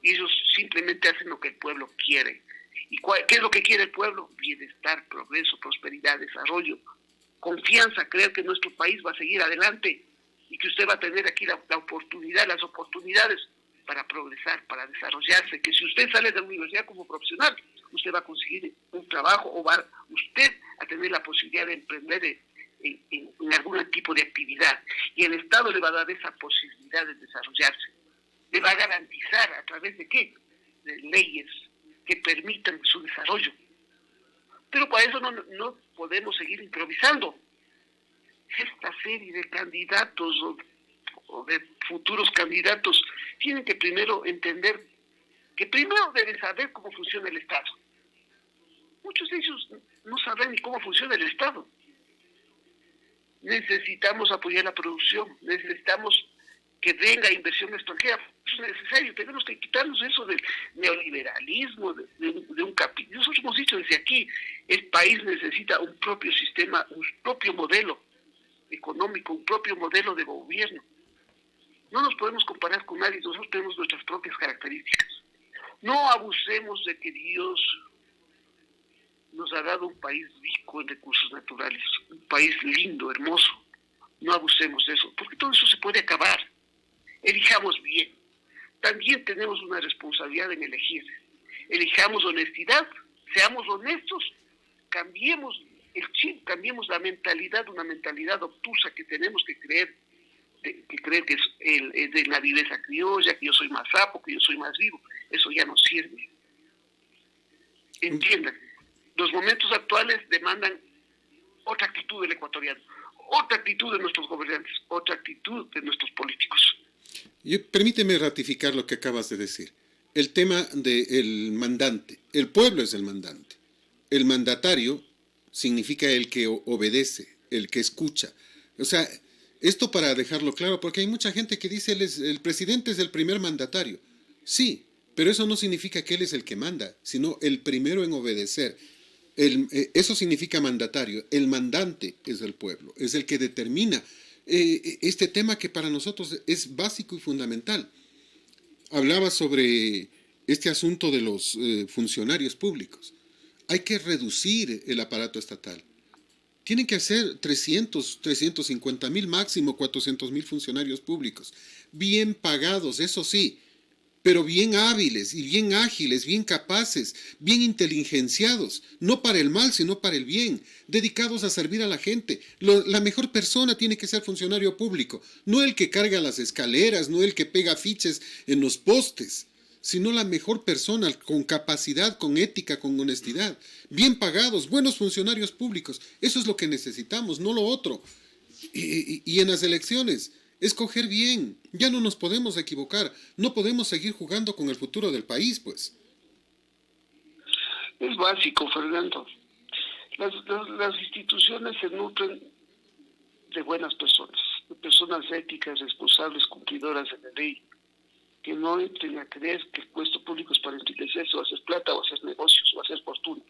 ellos simplemente hacen lo que el pueblo quiere. ¿Y qué es lo que quiere el pueblo? Bienestar, progreso, prosperidad, desarrollo, confianza, creer que nuestro país va a seguir adelante y que usted va a tener aquí la oportunidad, las oportunidades para progresar, para desarrollarse, que si usted sale de la universidad como profesional, usted va a conseguir un trabajo o va usted a tener la posibilidad de emprender en algún tipo de actividad. Y el Estado le va a dar esa posibilidad de desarrollarse. Le va a garantizar a través de qué? De leyes que permitan su desarrollo. Pero para eso no podemos seguir improvisando. Esta serie de candidatos o de futuros candidatos tienen que primero entender que primero deben saber cómo funciona el Estado. Muchos de ellos no saben ni cómo funciona el Estado. Necesitamos apoyar la producción, necesitamos que venga inversión extranjera. Eso es necesario, tenemos que quitarnos eso del neoliberalismo, de un capital. Nosotros hemos dicho desde aquí, el país necesita un propio sistema, un propio modelo económico, un propio modelo de gobierno. No nos podemos comparar con nadie, nosotros tenemos nuestras propias características. No abusemos de que Dios nos ha dado un país rico en recursos naturales, un país lindo, hermoso. No abusemos de eso, porque todo eso se puede acabar. Elijamos bien. También tenemos una responsabilidad en elegir. Elijamos honestidad, seamos honestos, cambiemos el chip, cambiemos la mentalidad, una mentalidad obtusa que tenemos que creer que es de la viveza criolla, que yo soy más sapo, que yo soy más vivo. Eso ya no sirve. Entiendan, los momentos actuales demandan otra actitud del ecuatoriano, otra actitud de nuestros gobernantes, otra actitud de nuestros políticos. Permíteme ratificar lo que acabas de decir. El tema del mandante. El pueblo es el mandante. El mandatario significa el que obedece, el que escucha. O sea, esto para dejarlo claro, porque hay mucha gente que dice el presidente es el primer mandatario. Sí, pero eso no significa que él es el que manda, sino el primero en obedecer. Eso significa mandatario. El mandante es el pueblo, es el que determina este tema que para nosotros es básico y fundamental. Hablaba sobre este asunto de los funcionarios públicos. Hay que reducir el aparato estatal. Tienen que ser 350,000 máximo 400,000 funcionarios públicos, bien pagados, eso sí, pero bien hábiles y bien ágiles, bien capaces, bien inteligenciados, no para el mal, sino para el bien, dedicados a servir a la gente. La mejor persona tiene que ser funcionario público, no el que carga las escaleras, no el que pega afiches en los postes, sino la mejor persona con capacidad, con ética, con honestidad, bien pagados, buenos funcionarios públicos. Eso es lo que necesitamos, no lo otro. Y en las elecciones, escoger bien. Ya no nos podemos equivocar. No podemos seguir jugando con el futuro del país, pues. Es básico, Fernando. Las instituciones se nutren de buenas personas, de personas éticas, responsables, cumplidoras de la ley, que no entren a creer que el puesto público es para enriquecerse o hacer plata o hacer negocios o hacer fortuna.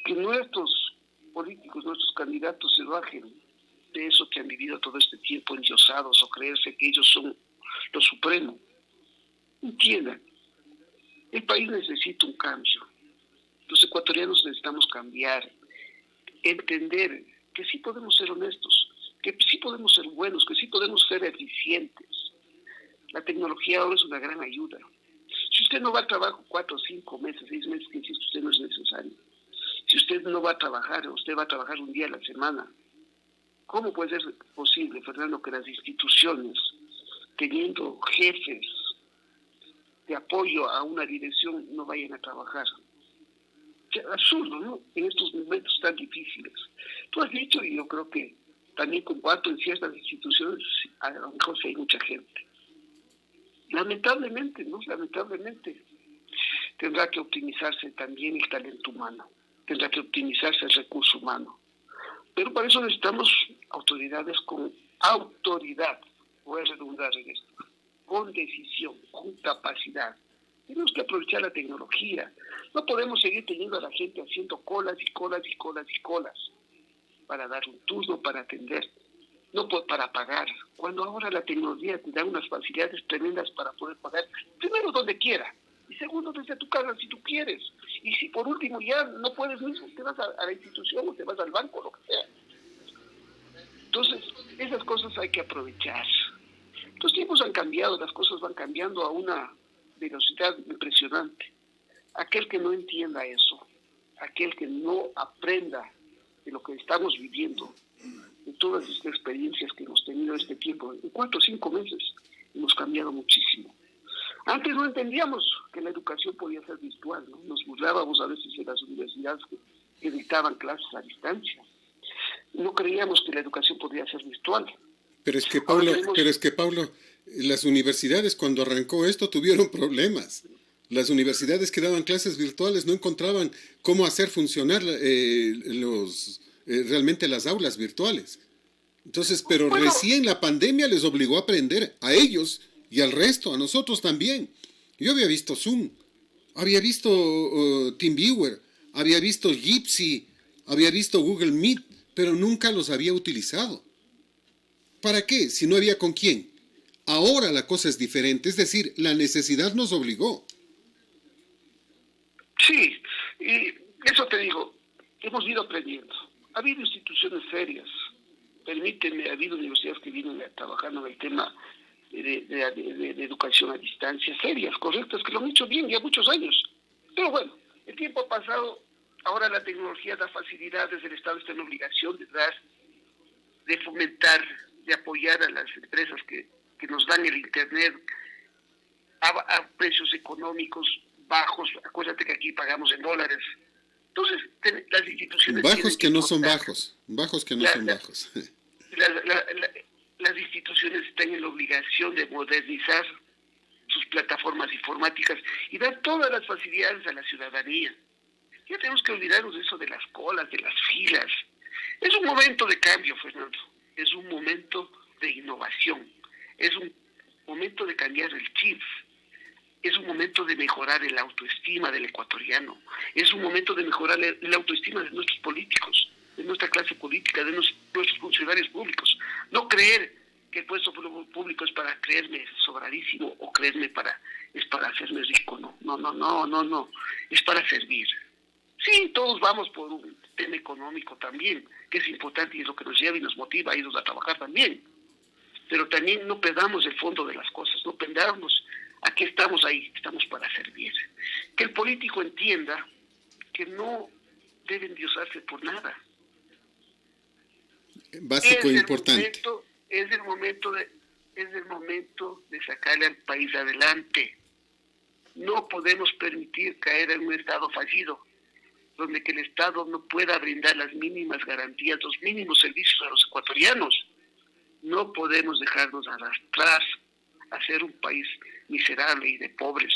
Que nuestros políticos, nuestros candidatos se bajen de eso que han vivido todo este tiempo endiosados o creerse que ellos son lo supremo. Entiendan, el país necesita un cambio. Los ecuatorianos necesitamos cambiar, entender que sí podemos ser honestos, que sí podemos ser buenos, que sí podemos ser eficientes. La tecnología ahora es una gran ayuda. Si usted no va al trabajo 4, 5 meses, 6 meses, que insiste, usted no es necesario. Si usted no va a trabajar, usted va a trabajar un día a la semana. ¿Cómo puede ser posible, Fernando, que las instituciones, teniendo jefes de apoyo a una dirección, no vayan a trabajar? Es absurdo, ¿no? En estos momentos tan difíciles. Tú has dicho, y yo creo que también comparto, en ciertas instituciones, a lo mejor sí hay mucha gente. Lamentablemente, ¿no? Lamentablemente. tendrá que optimizarse también el talento humano, tendrá que optimizarse el recurso humano. Pero para eso necesitamos autoridades con autoridad, voy a redundar en esto, con decisión, con capacidad. Tenemos que aprovechar la tecnología. No podemos seguir teniendo a la gente haciendo colas y colas y colas y colas para dar un turno, para atender, no para pagar. Cuando ahora la tecnología te da unas facilidades tremendas para poder pagar, primero donde quiera, y segundo desde tu casa si tú quieres. Y si por último ya no puedes mismo, te vas a la institución o te vas al banco, lo que sea. Entonces, esas cosas hay que aprovechar. Los tiempos han cambiado, las cosas van cambiando a una velocidad impresionante. Aquel que no entienda eso, aquel que no aprenda de lo que estamos viviendo, de todas estas experiencias que hemos tenido este tiempo, en 4 o 5 meses hemos cambiado muchísimo. Antes no entendíamos que la educación podía ser virtual, ¿no? Nos burlábamos a veces de las universidades que dictaban clases a distancia. No creíamos que la educación podía ser virtual. Pero es que Paulo, las universidades cuando arrancó esto tuvieron problemas. Las universidades que daban clases virtuales no encontraban cómo hacer funcionar realmente las aulas virtuales. Entonces, pero Bueno, recién la pandemia les obligó a aprender, a ellos y al resto, a nosotros también. Yo había visto Zoom, había visto TeamViewer, había visto Jitsi, había visto Google Meet, pero nunca los había utilizado. ¿Para qué? Si no había con quién. Ahora la cosa es diferente, es decir, la necesidad nos obligó. sí, y eso te digo, hemos ido aprendiendo. Ha habido instituciones serias, permíteme, ha habido universidades que vienen trabajando en el tema de educación a distancia, serias, correctas, que lo han hecho bien ya muchos años. Pero bueno, el tiempo ha pasado, ahora la tecnología da facilidades, el Estado está en obligación de dar, de fomentar, de apoyar a las empresas que nos dan el Internet a precios económicos bajos. Acuérdate que aquí pagamos en dólares. Entonces, las instituciones... Bajos que no son bajos, bajos que no son bajos. Las instituciones están en la obligación de modernizar sus plataformas informáticas y dar todas las facilidades a la ciudadanía. Ya tenemos que olvidarnos de eso de las colas, de las filas. Es un momento de cambio, Fernando. Es un momento de innovación. Es un momento de cambiar el chip. Es un momento de mejorar el autoestima del ecuatoriano. Es un momento de mejorar la autoestima de nuestros políticos, de nuestra clase política, de nuestros funcionarios públicos. No creer que el puesto público es para creerme sobradísimo o creerme es para hacerme rico. No. Es para servir. Sí, todos vamos por un tema económico también, que es importante y es lo que nos lleva y nos motiva a irnos a trabajar también. Pero también no perdamos el fondo de las cosas, no perdamos a qué estamos ahí, estamos para servir. Que el político entienda que no debe endiosarse por nada. Básico e importante. Es el momento de sacarle al país adelante. No podemos permitir caer en un estado fallido, donde que el Estado no pueda brindar las mínimas garantías, los mínimos servicios a los ecuatorianos. No podemos dejarnos arrastrar a ser un país miserable y de pobres.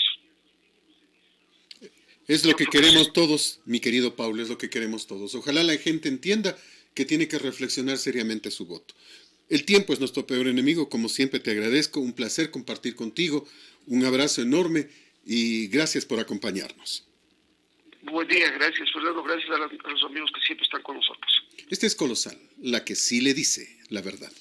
Es lo que queremos todos, mi querido Paulo, es lo que queremos todos. Ojalá la gente entienda que tiene que reflexionar seriamente su voto. El tiempo es nuestro peor enemigo, como siempre te agradezco, un placer compartir contigo, un abrazo enorme y gracias por acompañarnos. Buen día, gracias Fernando, gracias a los amigos que siempre están con nosotros. Este es Colosal, la que sí le dice la verdad.